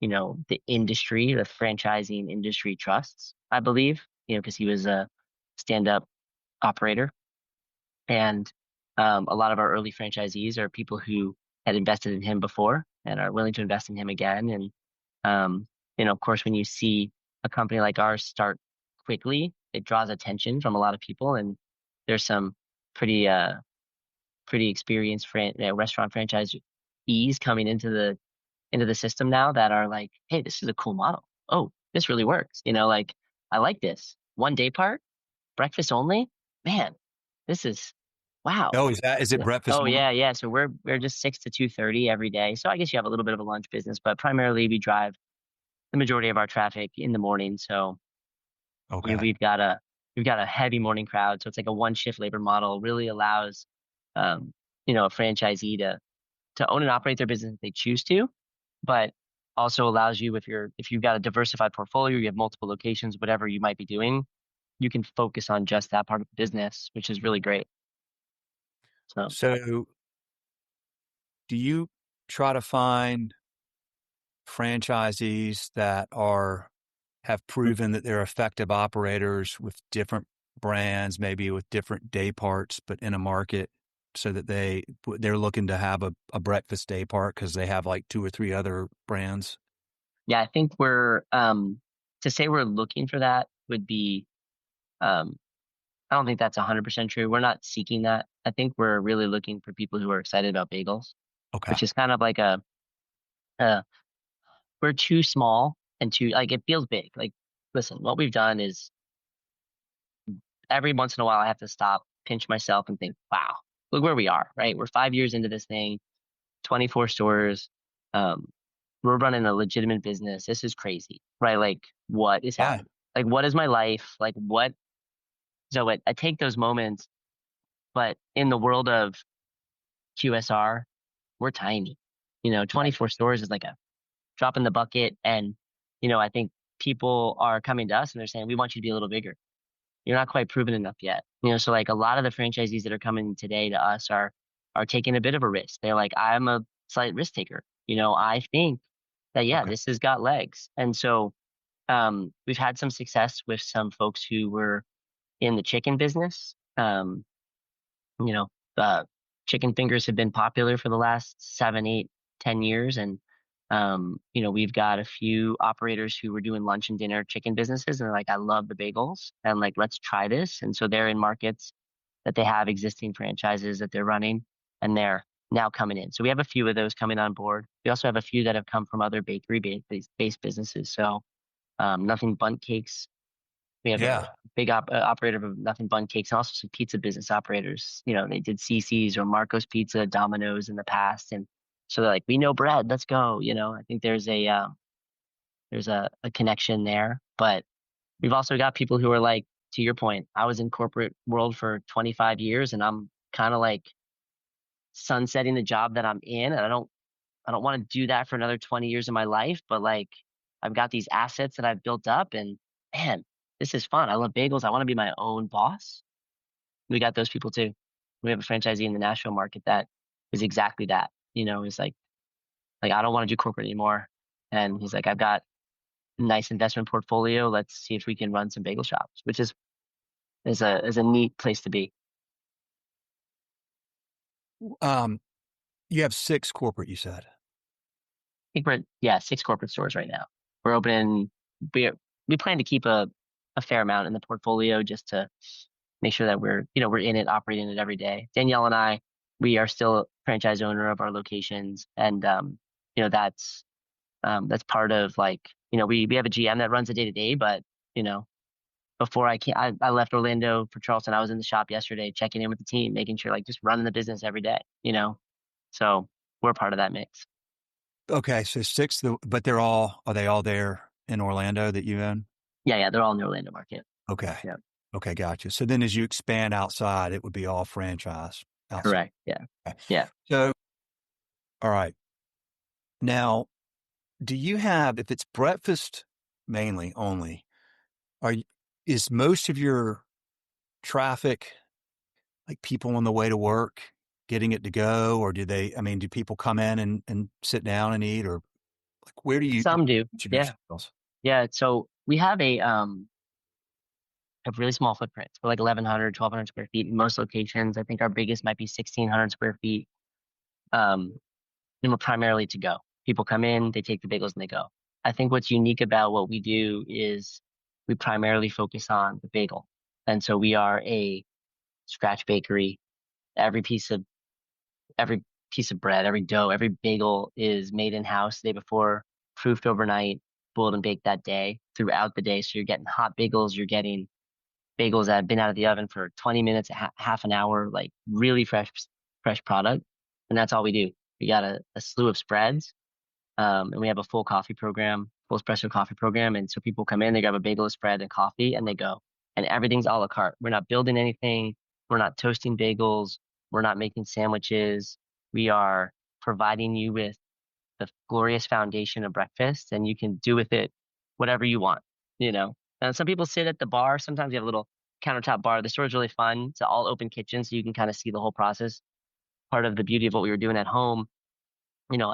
Speaker 2: the industry, the franchising industry trusts, I believe, because he was a stand-up operator. And a lot of our early franchisees are people who had invested in him before and are willing to invest in him again. And, of course, when you see a company like ours start quickly, it draws attention from a lot of people. And there's some pretty, pretty experienced restaurant franchisees coming into the system now that are like, hey, this is a cool model. Oh, this really works. Like I like this. One day part, breakfast only. Man, this is Wow.
Speaker 1: Oh, is it
Speaker 2: Yeah.
Speaker 1: breakfast
Speaker 2: Oh
Speaker 1: morning?
Speaker 2: yeah, yeah. So we're just 6 to 2:30 every day. So I guess you have a little bit of a lunch business, but primarily we drive the majority of our traffic in the morning. So
Speaker 1: Okay.
Speaker 2: we've got a heavy morning crowd. So it's like a one shift labor model. Really allows um, a franchisee to own and operate their business if they choose to, but also allows you if you've got a diversified portfolio, you have multiple locations, whatever you might be doing, you can focus on just that part of the business, which is really great. So
Speaker 1: So do you try to find franchisees that have proven that they're effective operators with different brands, maybe with different day parts, but in a market so that they're looking to have a breakfast day part because they have like two or three other brands?
Speaker 2: yeah, I think we're to say we're looking for that would be um I don't think that's 100% true. We're not seeking that. I think we're really looking for people who are excited about bagels,
Speaker 1: Okay.
Speaker 2: which is kind of like a we're too small and too like it feels big. Like listen, what we've done is every once in a while I have to stop, pinch myself and think, wow, look where we are, right? We're 5 years into this thing, 24 stores. Um, we're running a legitimate business. This is crazy, right? Like what is
Speaker 1: Yeah.
Speaker 2: happening? Like what is my life? Like what? So I take those moments, but in the world of QSR, we're tiny. 24 stores is like a drop in the bucket. And, I think people are coming to us and they're saying, we want you to be a little bigger. You're not quite proven enough yet. So like a lot of the franchisees that are coming today to us are taking a bit of a risk. They're like, I'm a slight risk taker. I think that yeah,
Speaker 1: Okay.
Speaker 2: this has got legs. And so we've had some success with some folks who were in the chicken business. You know, chicken fingers have been popular for the last 7, 8, 10 years. And, we've got a few operators who were doing lunch and dinner chicken businesses. And they're like, I love the bagels and like, let's try this. And so they're in markets that they have existing franchises that they're running and they're now coming in. So we have a few of those coming on board. We also have a few that have come from other bakery based businesses. So, nothing bundt cakes, we have a
Speaker 1: Yeah.
Speaker 2: big operator of Nothing Bun Cakes and also some pizza business operators. They did CC's or Marco's Pizza, Domino's in the past. And so they're like, we know bread, let's go. I think there's a connection there. But we've also got people who are like, to your point, I was in corporate world for 25 years and I'm kind of like sunsetting the job that I'm in. And I don't want to do that for another 20 years of my life, but like I've got these assets that I've built up and man, this is fun. I love bagels. I want to be my own boss. We got those people too. We have a franchisee in the Nashville market that is exactly that. Is like I don't want to do corporate anymore. And he's like, I've got a nice investment portfolio. Let's see if we can run some bagel shops, which is a neat place to be.
Speaker 1: Um, you have six corporate, you said.
Speaker 2: I think we're yeah, 6 corporate stores right now. We're opening we we plan to keep a fair amount in the portfolio just to make sure that we're in it, operating it every day. Danielle and I, we are still franchise owner of our locations, and that's part of like we have a GM that runs the day to day, but you know before I left Orlando for Charleston, I was in the shop yesterday checking in with the team, making sure like just running the business every day. So we're part of that mix.
Speaker 1: Okay, so six, but are they all there in Orlando that you own?
Speaker 2: Yeah, yeah, they're all in the Orlando market.
Speaker 1: Okay.
Speaker 2: Yeah,
Speaker 1: Okay, gotcha. So then as you expand outside, it would be all franchise outside.
Speaker 2: correct. Yeah,
Speaker 1: Okay.
Speaker 2: yeah.
Speaker 1: So, all right. Now, do you have, if it's breakfast mainly only, are you, is most of your traffic like people on the way to work getting it to go, or do people come in and sit down and eat, or like where do you
Speaker 2: Some do.
Speaker 1: should your
Speaker 2: Yeah,
Speaker 1: sales?
Speaker 2: yeah. So we have a really small footprint. We're like 1,100, 1,200 square feet in most locations. I think our biggest might be 1,600 square feet. Um, and we're primarily to go. People come in, they take the bagels and they go. I think what's unique about what we do is we primarily focus on the bagel. And so we are a scratch bakery. Every piece of every piece of bread, every dough, every bagel is made in house the day before, proofed overnight, boiled and baked that day throughout the day. So you're getting hot bagels, you're getting bagels that have been out of the oven for 20 minutes, half an hour, like really fresh product. And that's all we do. We got a slew of spreads, and we have a full coffee program, full espresso coffee program. And so people come in, they grab a bagel, a spread, and coffee, and they go. And everything's a la carte. We're not building anything. We're not toasting bagels. We're not making sandwiches. We are providing you with the glorious foundation of breakfast, and you can do with it whatever you want, you know. And some people sit at the bar. Sometimes you have a little countertop bar. The store is really fun. It's an all open kitchen, so you can kind of see the whole process. Part of the beauty of what we were doing at home,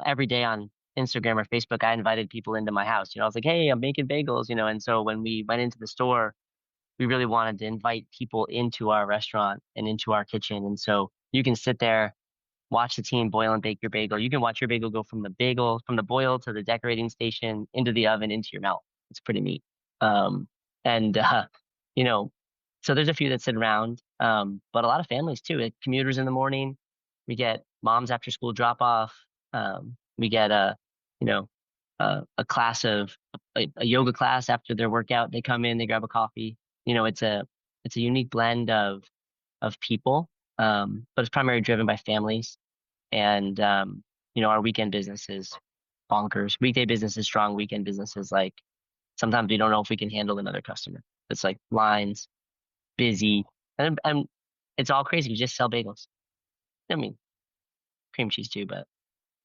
Speaker 2: every day on Instagram or Facebook, I invited people into my house. I was like, hey, I'm making bagels, and so when we went into the store, we really wanted to invite people into our restaurant and into our kitchen. And so you can sit there, watch the team boil and bake your bagel. You can watch your bagel go from the boil to the decorating station, into the oven, into your mouth. It's pretty neat. And you know, so there's a few that sit around, but a lot of families too. Commuters in the morning, we get moms after school drop off. We get you know, a class of a yoga class after their workout. They come in, they grab a coffee. It's a unique blend of people, but it's primarily driven by families. And our weekend business is bonkers. Weekday business is strong. Weekend business is like sometimes we don't know if we can handle another customer. It's like lines, busy, and it's all crazy. We just sell bagels. I mean, cream cheese too, but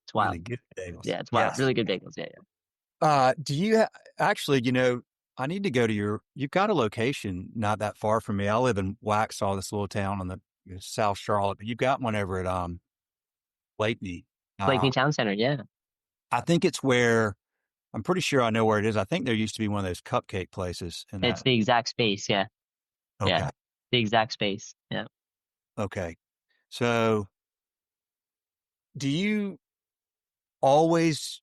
Speaker 2: it's wild.
Speaker 1: Really good bagels.
Speaker 2: Yeah, it's wild.
Speaker 1: Yes.
Speaker 2: Really good bagels. Yeah, yeah.
Speaker 1: Do you actually, I need to go to you've got a location not that far from me. I live in Waxhaw, this little town on the South Charlotte, but you've got one over at Blakeney.
Speaker 2: Blakeney Town Center. Yeah,
Speaker 1: I think it's where I'm pretty sure I know where it is. I think there used to be one of those cupcake places in
Speaker 2: it's
Speaker 1: that.
Speaker 2: the exact space. Yeah,
Speaker 1: Okay.
Speaker 2: yeah, the exact space. Yeah.
Speaker 1: Okay. So do you always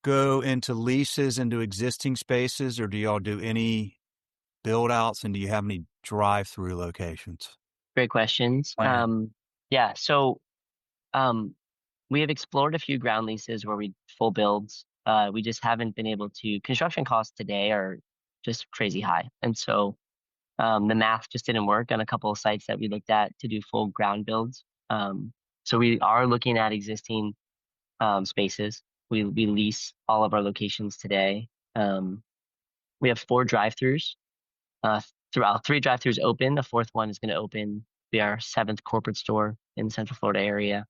Speaker 1: go into leases into existing spaces, or do y'all do any build outs, and do you have any drive through locations?
Speaker 2: Great questions.
Speaker 1: Plan.
Speaker 2: Yeah. So, we have explored a few ground leases where we full builds. We just haven't been able to. Construction costs today are just crazy high, and so the math just didn't work on a couple of sites that we looked at to do full ground builds. So we are looking at existing spaces. We lease all of our locations today. We have 4 drive-throughs. Throughout 3 drive-throughs open. The 4th one is going to open. Be our 7th corporate store in the Central Florida area.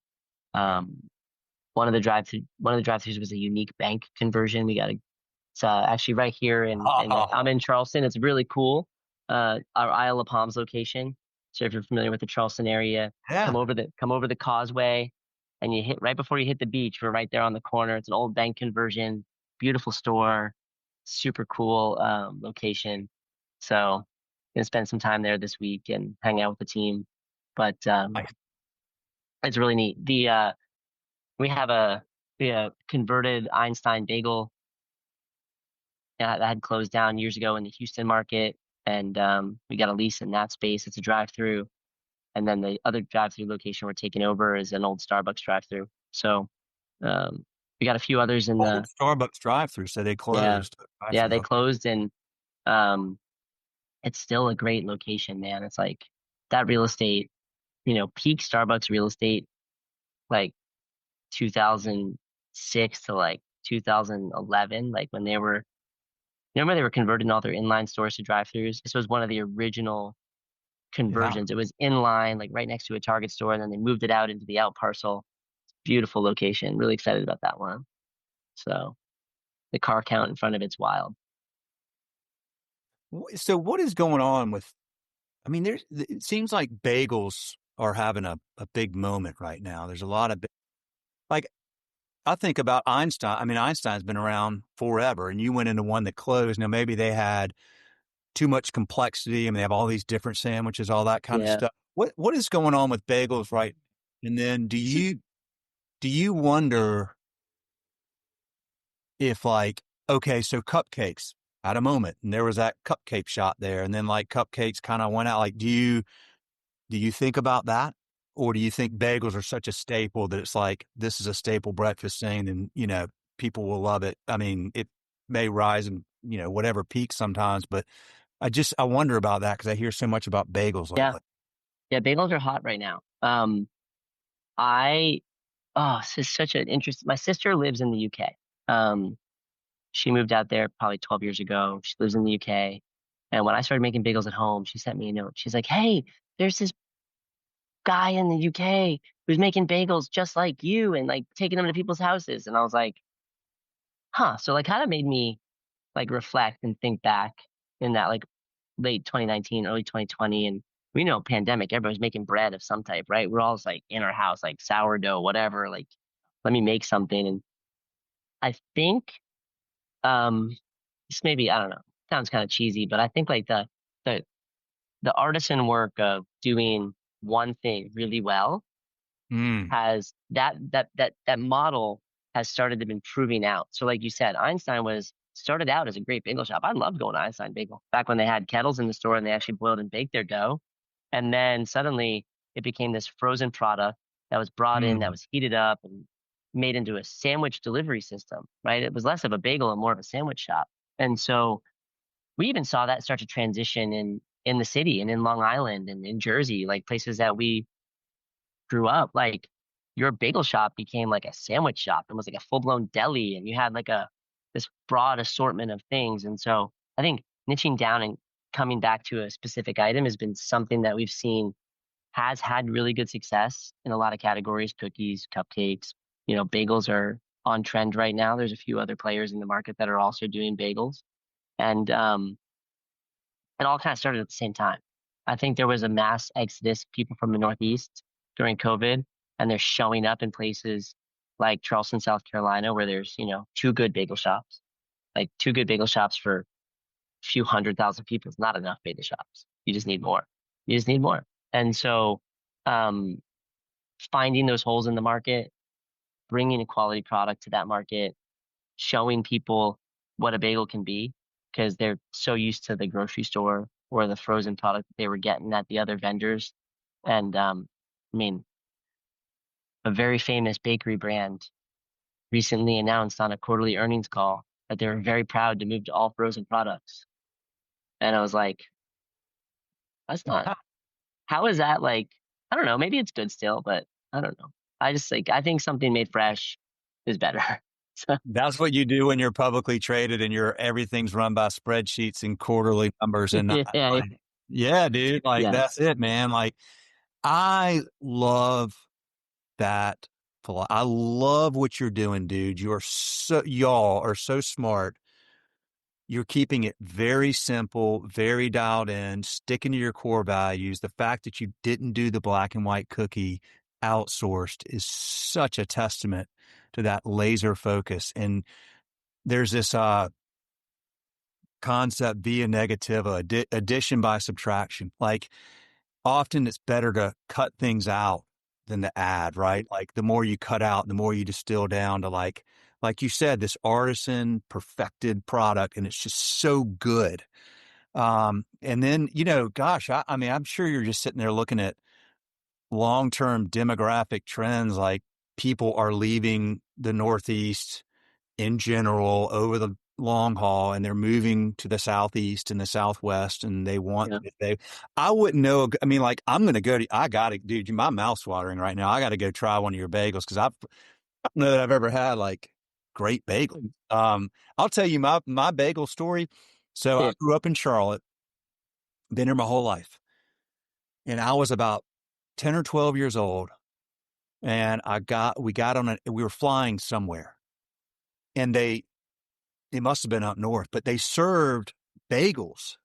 Speaker 2: One of the drive-throughs was a unique bank conversion. It's actually right here I'm in Charleston. It's really cool. Our Isle of Palms location. So if you're familiar with the Charleston area,
Speaker 1: Yeah.
Speaker 2: come over the causeway, and you hit right before you hit the beach. We're right there on the corner. It's an old bank conversion. Beautiful store. Super cool location. So gonna spend some time there this week and hang out with the team. But it's really neat. We have a converted Einstein bagel that had closed down years ago in the Houston market, and we got a lease in that space. It's a drive-through, and then the other drive-through location we're taking over is an old Starbucks drive-through. So we got a few others in
Speaker 1: Old Starbucks drive-through, so they
Speaker 2: yeah,
Speaker 1: closed.
Speaker 2: yeah, they
Speaker 1: Okay.
Speaker 2: closed, and um, it's still a great location, man. It's like that real estate, peak Starbucks real estate, like 2006 to like 2011, like when they were, remember they were converting all their inline stores to drive-throughs. This was one of the original
Speaker 1: Yeah.
Speaker 2: conversions. It was inline, like right next to a Target store, and then they moved it out into the out parcel. Beautiful location. Really excited about that one. So the car count in front of it's wild.
Speaker 1: So what is going on with, I mean, it seems like bagels are having a big moment right now. There's a lot of, like, I think about Einstein. I mean, Einstein's been around forever, and you went into one that closed. Now, maybe they had too much complexity. I mean, they have all these different sandwiches, all that kind of
Speaker 2: Yeah.
Speaker 1: stuff. What is going on with bagels, right? And then do you wonder if, like, okay, so cupcakes had a moment, and there was that cupcake shot there, and then like cupcakes kind of went out. Like, do you think about that? Or do you think bagels are such a staple that it's like, this is a staple breakfast thing, and, people will love it? I mean, it may rise and, whatever peaks sometimes, but I wonder about that because I hear so much about bagels
Speaker 2: Yeah.
Speaker 1: lately.
Speaker 2: Yeah. Bagels are hot right now. I, oh, this is such an interest. My sister lives in the UK. Um, she moved out there probably 12 years ago. She lives in the UK. And when I started making bagels at home, she sent me a note. She's like, "Hey, there's this guy in the UK who's making bagels just like you and like taking them to people's houses." And I was like, huh. So like kind of made me like reflect and think back in that like late 2019, early 2020. And we know pandemic, everybody's making bread of some type, right? We're all just like in our house, like sourdough, whatever, like let me make something. And I think um this maybe, I don't know, sounds kind of cheesy, but I think like the the artisan work of doing one thing really well
Speaker 1: Mm,
Speaker 2: has that model has started to been proving out. So like you said, Einstein was started out as a great bagel shop. I loved going to Einstein Bagel back when they had kettles in the store and they actually boiled and baked their dough. And then suddenly it became this frozen product that was brought in, that
Speaker 1: mm,
Speaker 2: was heated up and made into a sandwich delivery system, right? It was less of a bagel and more of a sandwich shop. And so we even saw that start to transition in the city and in Long Island and in Jersey, like places that we grew up. Like your bagel shop became like a sandwich shop and was like a full blown deli, and you had like a this broad assortment of things. And so I think niching down and coming back to a specific item has been something that we've seen has had really good success in a lot of categories: cookies, cupcakes. You know, bagels are on trend right now. There's a few other players in the market that are also doing bagels. And it all kind of started at the same time. I think there was a mass exodus of people from the Northeast during COVID, and they're showing up in places like Charleston, South Carolina, where there's, you know, two good bagel shops. Like two good bagel shops for a few 100,000 people is not enough bagel shops. You just need more. You just need more. And so, um, finding those holes in the market, bringing a quality product to that market, showing people what a bagel can be because they're so used to the grocery store or the frozen product that they were getting at the other vendors. And I mean, a very famous bakery brand recently announced on a quarterly earnings call that they were very proud to move to all frozen products. And I was like, that's not, how is that like, I don't know, maybe it's good still, but I don't know. I just like, I think something made fresh is better. So,
Speaker 1: that's what you do when you're publicly traded and everything's run by spreadsheets and quarterly numbers. And
Speaker 2: yeah,
Speaker 1: like, yeah, dude, like
Speaker 2: yeah,
Speaker 1: that's it, man. Like I love that. I love what you're doing, dude. Y'all are so smart. You're keeping it very simple, very dialed in, sticking to your core values. The fact that you didn't do the black and white cookie outsourced is such a testament to that laser focus. And there's this concept via negativa, addition by subtraction. Like often it's better to cut things out than to add, right? Like the more you cut out, the more you distill down to like you said, this artisan perfected product, and it's just so good. And then, gosh, I mean, I'm sure you're just sitting there looking at long-term demographic trends, like people are leaving the Northeast in general over the long haul, and they're moving to the Southeast and the Southwest, and
Speaker 2: yeah.
Speaker 1: I wouldn't know. I mean, like, I'm going to I got to, dude, my mouth's watering right now. I got to go try one of your bagels because I don't know that I've ever had like great bagels. I'll tell you my bagel story. So I
Speaker 2: Yeah.
Speaker 1: grew up in Charlotte, been here my whole life, and I was about 10 or 12 years old, and we were flying somewhere, and it must have been up north, but they served bagels.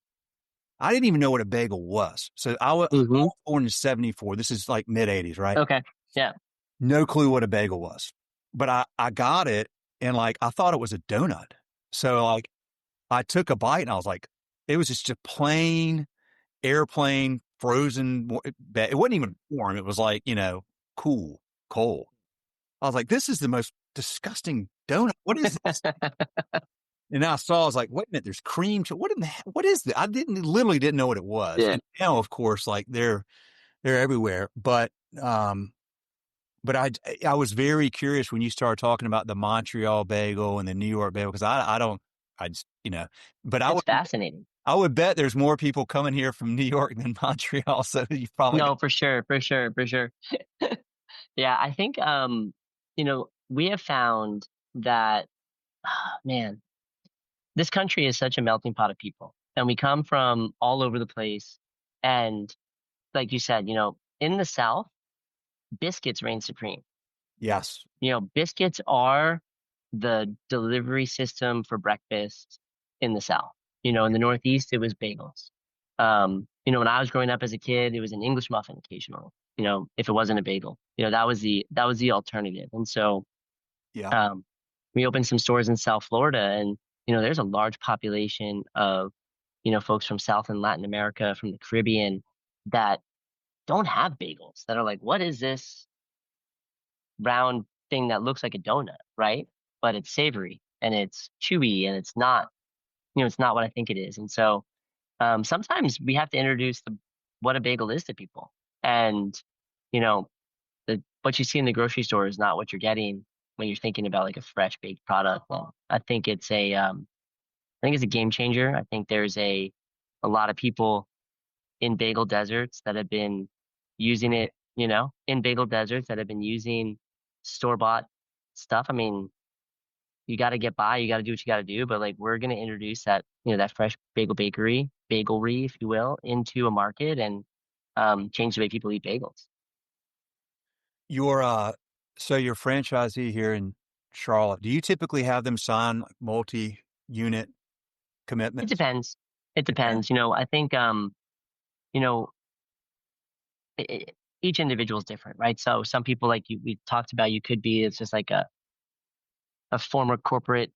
Speaker 1: I didn't even know what a bagel was. So I was
Speaker 2: Hmm.
Speaker 1: born in 74. This is like mid 80s, right?
Speaker 2: Okay. Yeah.
Speaker 1: No clue what a bagel was, but I got it, and like, I thought it was a donut. So like I took a bite and I was like, it was just a plain airplane frozen. It wasn't even warm. It was like, cool, cold. I was like, this is the most disgusting donut. What is this? And I saw, I was like, wait a minute, there's cream. What in the heck? What is that? Literally didn't know what it was.
Speaker 2: Yeah.
Speaker 1: And now, of course, like they're everywhere. Um, but I was very curious when you started talking about the Montreal bagel and the New York bagel, because I don't, I just, but I
Speaker 2: It's
Speaker 1: would,
Speaker 2: fascinating.
Speaker 1: I would bet there's more people coming here from New York than Montreal, so you probably got.
Speaker 2: No, for sure, for sure, for sure. Yeah, I think we have found that man, this country is such a melting pot of people, and we come from all over the place. And like you said, in the South, biscuits reign supreme.
Speaker 1: Yes.
Speaker 2: Biscuits are the delivery system for breakfast in the South. In the Northeast, it was bagels. When I was growing up as a kid, it was an English muffin occasionally. If it wasn't a bagel, that was the alternative. And so,
Speaker 1: Yeah.
Speaker 2: um, we opened some stores in South Florida, and there's a large population of folks from South and Latin America, from the Caribbean, that don't have bagels. That are like, what is this round thing that looks like a donut, right? But it's savory and it's chewy and it's not what I think it is. And so sometimes we have to introduce what a bagel is to people. And you know, what you see in the grocery store is not what you're getting when you're thinking about like a fresh baked product. Well, I think it's a game changer. I think there's a lot of people in bagel deserts that have been using it, in bagel deserts that have been using store-bought stuff. I mean, you got to get by, you got to do what you got to do, but like we're going to introduce that fresh bagelry, if you will, into a market and change the way people eat bagels.
Speaker 1: Your so your franchisee here in Charlotte, do you typically have them sign like multi-unit
Speaker 2: It
Speaker 1: commitments?
Speaker 2: depends. It
Speaker 1: Depends.
Speaker 2: depends. I think you know, each individual is different, right? So some people, like we talked about, you could be, it's just like a former corporate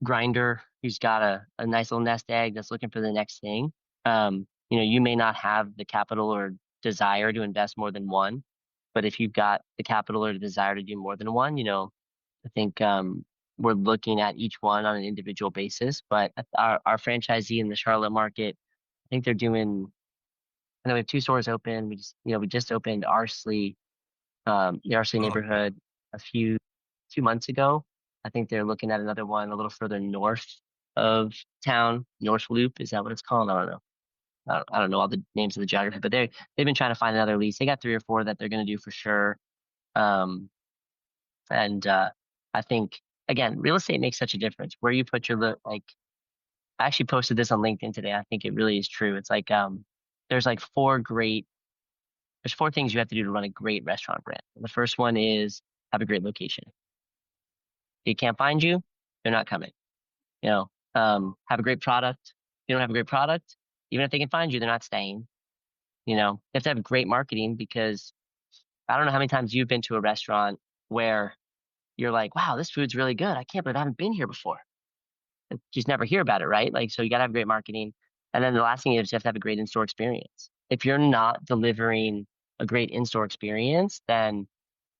Speaker 2: grinder who's got a nice little nest egg that's looking for the next thing. You may not have the capital or desire to invest more than one, but if you've got the capital or the desire to do more than one, I think we're looking at each one on an individual basis. But our franchisee in the Charlotte market, I think they're doing. I know we have two stores open. We just opened the Arsley
Speaker 1: Oh,
Speaker 2: neighborhood a few months ago. I think they're looking at another one a little further north of town. North Loop, is that what it's called? I don't know. I don't know all the names of the geography, but they've been trying to find another lease. They got three or four that they're going to do for sure. Um, and I think again, real estate makes such a difference. Where you put like, I actually posted this on LinkedIn today. I think it really is true. It's like there's like there's four things you have to do to run a great restaurant brand. The first one is have a great location. If they can't find you, they're not coming. Have a great product. If you don't have a great product, even if they can find you, they're not staying. You have to have great marketing, because I don't know how many times you've been to a restaurant where you're like, wow, this food's really good. I can't believe I haven't been here before. You just never hear about it, right? Like, so you got to have great marketing. And then the last thing is you have to have a great in-store experience. If you're not delivering a great in-store experience, then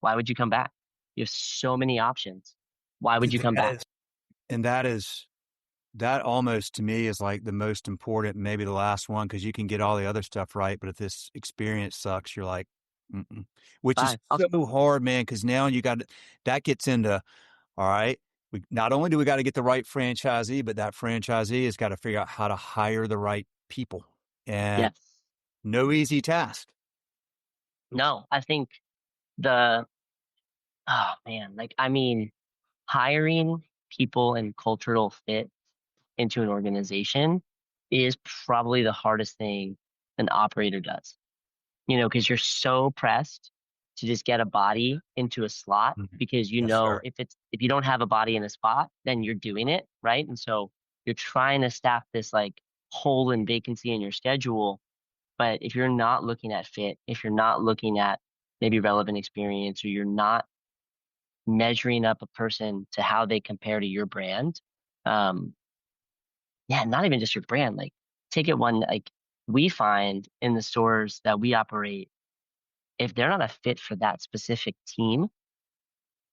Speaker 2: why would you come back? You have so many options. Why would you come
Speaker 1: that
Speaker 2: back?
Speaker 1: is, and that almost to me is like the most important, maybe the last one, because you can get all the other stuff right, but if this experience sucks, you're like, mm-mm. Which is
Speaker 2: Bye.
Speaker 1: so hard, man. Because now that gets into, all right. We not only do we got to get the right franchisee, but that franchisee has got to figure out how to hire the right people, and
Speaker 2: Yes.
Speaker 1: no easy task. Oops.
Speaker 2: No, I think the, oh man, like, I mean, hiring people and cultural fit into an organization is probably the hardest thing an operator does. Because you're so pressed to just get a body into a slot,
Speaker 1: Mhm.
Speaker 2: because
Speaker 1: Yes, sir.
Speaker 2: if you don't have a body in a spot, then you're doing it, right? And so you're trying to staff this like hole and vacancy in your schedule. But if you're not looking at fit, if you're not looking at maybe relevant experience, or you're not measuring up a person to how they compare to your brand, um, yeah, not even just your brand, like take it one, like we find in the stores that we operate, if they're not a fit for that specific team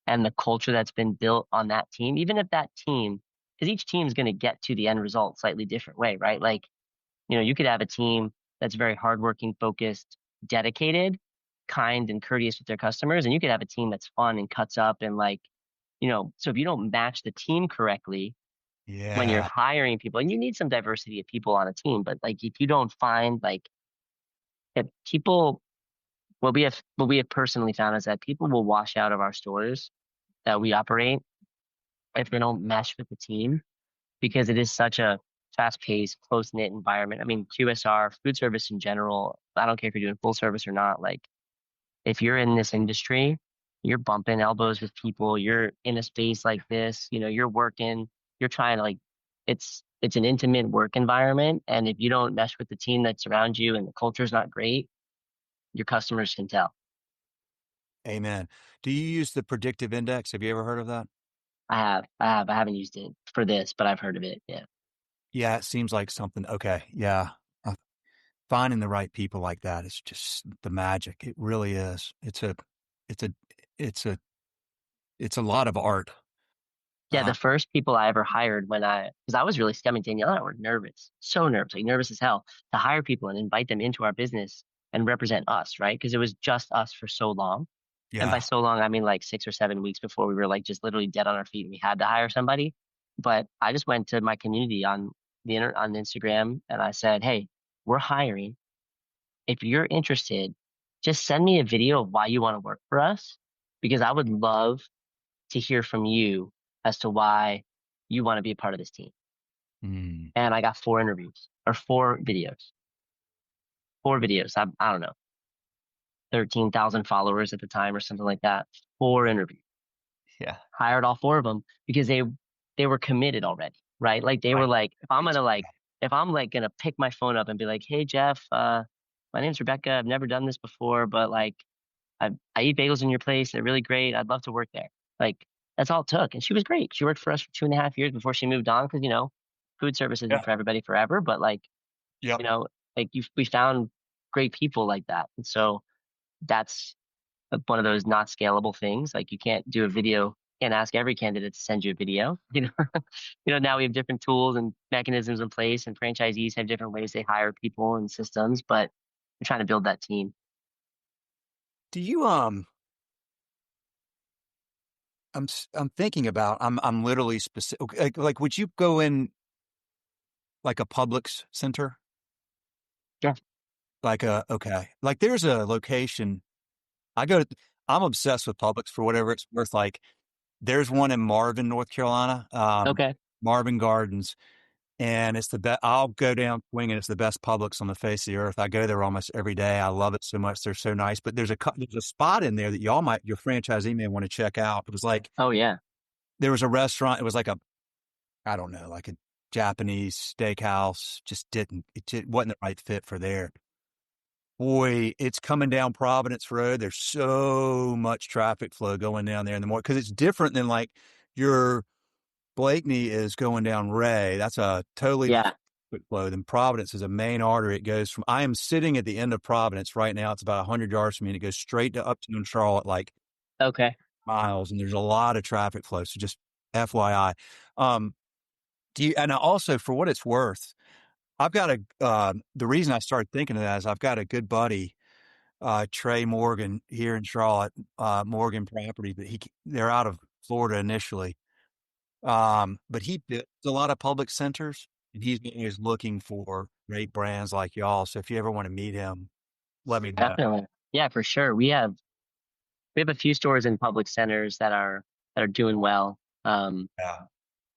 Speaker 2: and the culture that's been built on that team, even if that team, because each team is going to get to the end result slightly different way, right? Like, you could have a team that's very hardworking, focused, dedicated, kind, and courteous with their customers. And you could have a team that's fun and cuts up and like, so if you don't match the team correctly, when you're
Speaker 1: Yeah.
Speaker 2: hiring people, and you need some diversity of people on a team, but like if you don't find like if people what we have personally found is that people will wash out of our stores that we operate if they don't mesh with the team because it is such a fast-paced, close-knit environment. I mean, QSR, food service in general, I don't care if you're doing full service or not, like if you're in this industry, you're bumping elbows with people, you're in a space like this, you're working, you're trying to like it's an intimate work environment. And if you don't mesh with the team that's around you and the culture's not great, your customers can tell.
Speaker 1: Amen. Do you use the predictive index? Have you ever heard of that?
Speaker 2: I haven't used it for this, but I've heard of it. Yeah.
Speaker 1: Yeah, it seems like something. Okay. Yeah. Finding the right people like that is just the magic. It really is. It's a, it's a, it's a lot of art.
Speaker 2: Yeah,
Speaker 1: Uh,
Speaker 2: the first people I ever hired because I was really scamming Danielle and I were nervous, so nervous, like nervous as hell to hire people and invite them into our business and represent us, right? Because it was just us for so long. And by
Speaker 1: yeah.
Speaker 2: so long, I mean like 6 or 7 weeks before we were like just literally dead on our feet and we had to hire somebody. But I just went to my community on on Instagram and I said, "Hey, we're hiring. If you're interested, just send me a video of why you want to work for us because I would love to hear from you as to why you want to be a part of this team."
Speaker 1: Mm,
Speaker 2: And I got 4 interviews or 4 videos, 4 videos. I don't know, 13,000 followers at the time or something like that. 4 interviews.
Speaker 1: yeah.
Speaker 2: Hired all 4 of them because they were committed already, right? Like they were
Speaker 1: Right.
Speaker 2: like,
Speaker 1: It's,
Speaker 2: if I'm like gonna pick my phone up and be like, "Hey Jeff, my name's Rebecca. I've never done this before, but like I eat bagels in your place. They're really great. I'd love to work there." Like that's all it took. And she was great. She worked for us for 2.5 years before she moved on because, food service isn't
Speaker 1: yeah.
Speaker 2: for everybody forever, but like,
Speaker 1: Yep.
Speaker 2: you know, we found great people like that. And so that's one of those not scalable things. Like you can't do a video and ask every candidate to send you a video. Now we have different tools and mechanisms in place and franchisees have different ways they hire people and systems, but we're trying to build that team.
Speaker 1: Do you, I'm thinking about, I'm literally specific. Like, would you go in like a Publix center?
Speaker 2: Yeah.
Speaker 1: Okay. Like there's a location I go to, I'm obsessed with Publix for whatever it's worth. Like there's one in Marvin, North Carolina,
Speaker 2: Okay.
Speaker 1: Marvin Gardens, and it's the best. I'll go down swinging. It's the best Publix on the face of the earth. I go there almost every day. I love it so much. They're so nice. But there's a spot in there that your franchisee may want to check out. It was like,
Speaker 2: Oh yeah.
Speaker 1: there was a restaurant. It was like I don't know, like a Japanese steakhouse. It wasn't the right fit for there. Boy, it's coming down Providence Road. There's so much traffic flow going down there in the morning because it's different than like your Blakeney is going down Ray. That's a totally different
Speaker 2: Yeah.
Speaker 1: flow than Providence is a main artery. It goes from, I am sitting at the end of Providence right now. It's about 100 yards from me and it goes straight to Uptown Charlotte, like
Speaker 2: Okay.
Speaker 1: miles. And there's a lot of traffic flow. So just FYI. Um, and I also, for what it's worth, I've got the reason I started thinking of that is I've got a good buddy, Trey Morgan here in Charlotte, Morgan Property, but they're out of Florida initially. But he builds a lot of public centers and he's always looking for great brands like y'all. So if you ever want to meet him, let me know.
Speaker 2: Definitely. Yeah, for sure. We have a few stores in public centers that are doing well.
Speaker 1: Yeah.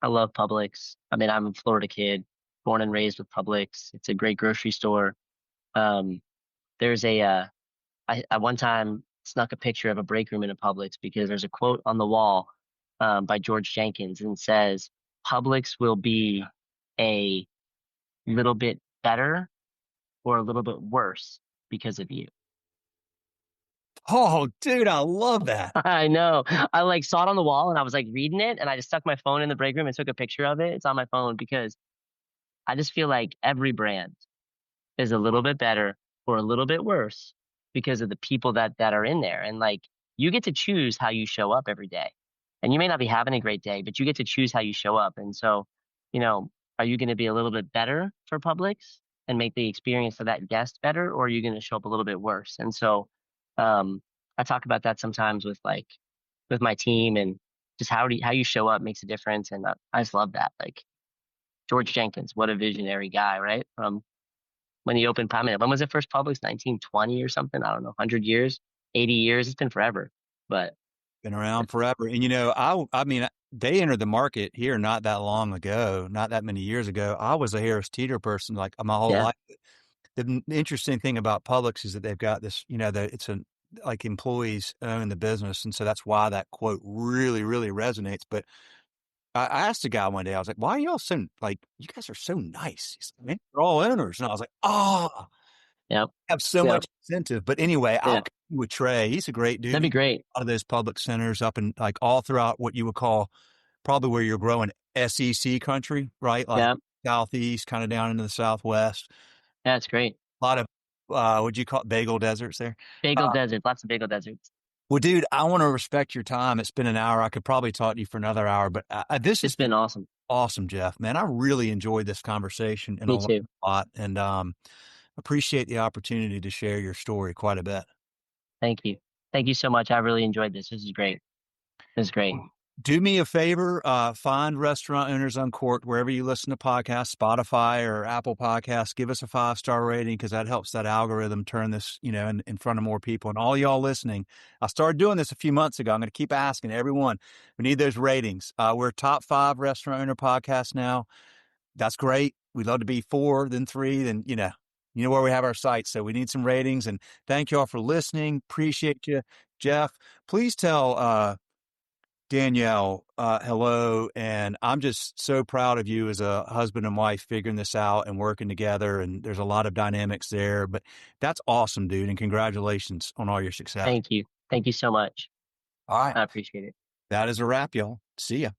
Speaker 2: I love Publix. I mean, I'm a Florida kid, born and raised with Publix. It's a great grocery store. Um, there's I one time snuck a picture of a break room in a Publix because there's a quote on the wall by George Jenkins and it says, "Publix will be a little bit better or a little bit worse because of you."
Speaker 1: Oh, dude, I love that.
Speaker 2: I know. I like saw it on the wall and I was like reading it and I just stuck my phone in the break room and took a picture of it. It's on my phone because I just feel like every brand is a little bit better or a little bit worse because of the people that are in there. And like you get to choose how you show up every day. And you may not be having a great day, but you get to choose how you show up. And so, you know, are you going to be a little bit better for Publix and make the experience of that guest better, or are you going to show up a little bit worse? And so, um, I talk about that sometimes with my team and just how you show up makes a difference. And I just love that. Like George Jenkins, what a visionary guy, right? From when he opened, I mean, when was it first published? 1920 or something? I don't know, 100 years, 80 years. It's been forever. But
Speaker 1: Been around forever. And, I mean, they entered the market here not that long ago, not that many years ago. I was a Harris Teeter person like my whole
Speaker 2: yeah,
Speaker 1: life. The interesting thing about Publix is that they've got this, that like employees own the business. And so that's why that quote really, really resonates. But I asked a guy one day, I was like, why are y'all so, like, you guys are so nice? He's like, man, we're all owners. And I was like, oh,
Speaker 2: yep,
Speaker 1: have so
Speaker 2: yep,
Speaker 1: much incentive. But anyway, I'll
Speaker 2: yeah.
Speaker 1: connect with Trey. He's a great dude.
Speaker 2: That'd
Speaker 1: He's
Speaker 2: be great.
Speaker 1: a lot of those public centers up in like all throughout what you would call probably where you're growing SEC country, right? Like
Speaker 2: Yeah,
Speaker 1: Southeast, kind of down into the Southwest.
Speaker 2: that's great.
Speaker 1: A lot of, what'd you call it? Bagel deserts there.
Speaker 2: Bagel desert, lots of bagel deserts.
Speaker 1: Well, dude, I want to respect your time. It's been an hour. I could probably talk to you for another hour, but this
Speaker 2: It's
Speaker 1: has
Speaker 2: been awesome.
Speaker 1: awesome, Jeff, man. I really enjoyed this conversation and I
Speaker 2: Me
Speaker 1: learned
Speaker 2: too.
Speaker 1: a lot and appreciate the opportunity to share your story quite a bit.
Speaker 2: Thank you. Thank you so much. I really enjoyed this. This is great. This is great.
Speaker 1: Do me a favor, find Restaurant Owners Uncorked wherever you listen to podcasts, Spotify or Apple Podcasts. Give us a 5-star rating because that helps that algorithm turn this, in front of more people. And all y'all listening, I started doing this a few months ago. I'm going to keep asking everyone. We need those ratings. We're top 5 restaurant owner podcast now. That's great. We'd love to be 4, then 3, then, where we have our sites. So we need some ratings. And thank you all for listening. Appreciate you. Jeff, please tell Danielle hello. And I'm just so proud of you as a husband and wife figuring this out and working together. And there's a lot of dynamics there. But that's awesome, dude. And congratulations on all your success.
Speaker 2: Thank you. Thank you so much.
Speaker 1: All right.
Speaker 2: I appreciate it.
Speaker 1: That is a wrap, y'all. See ya.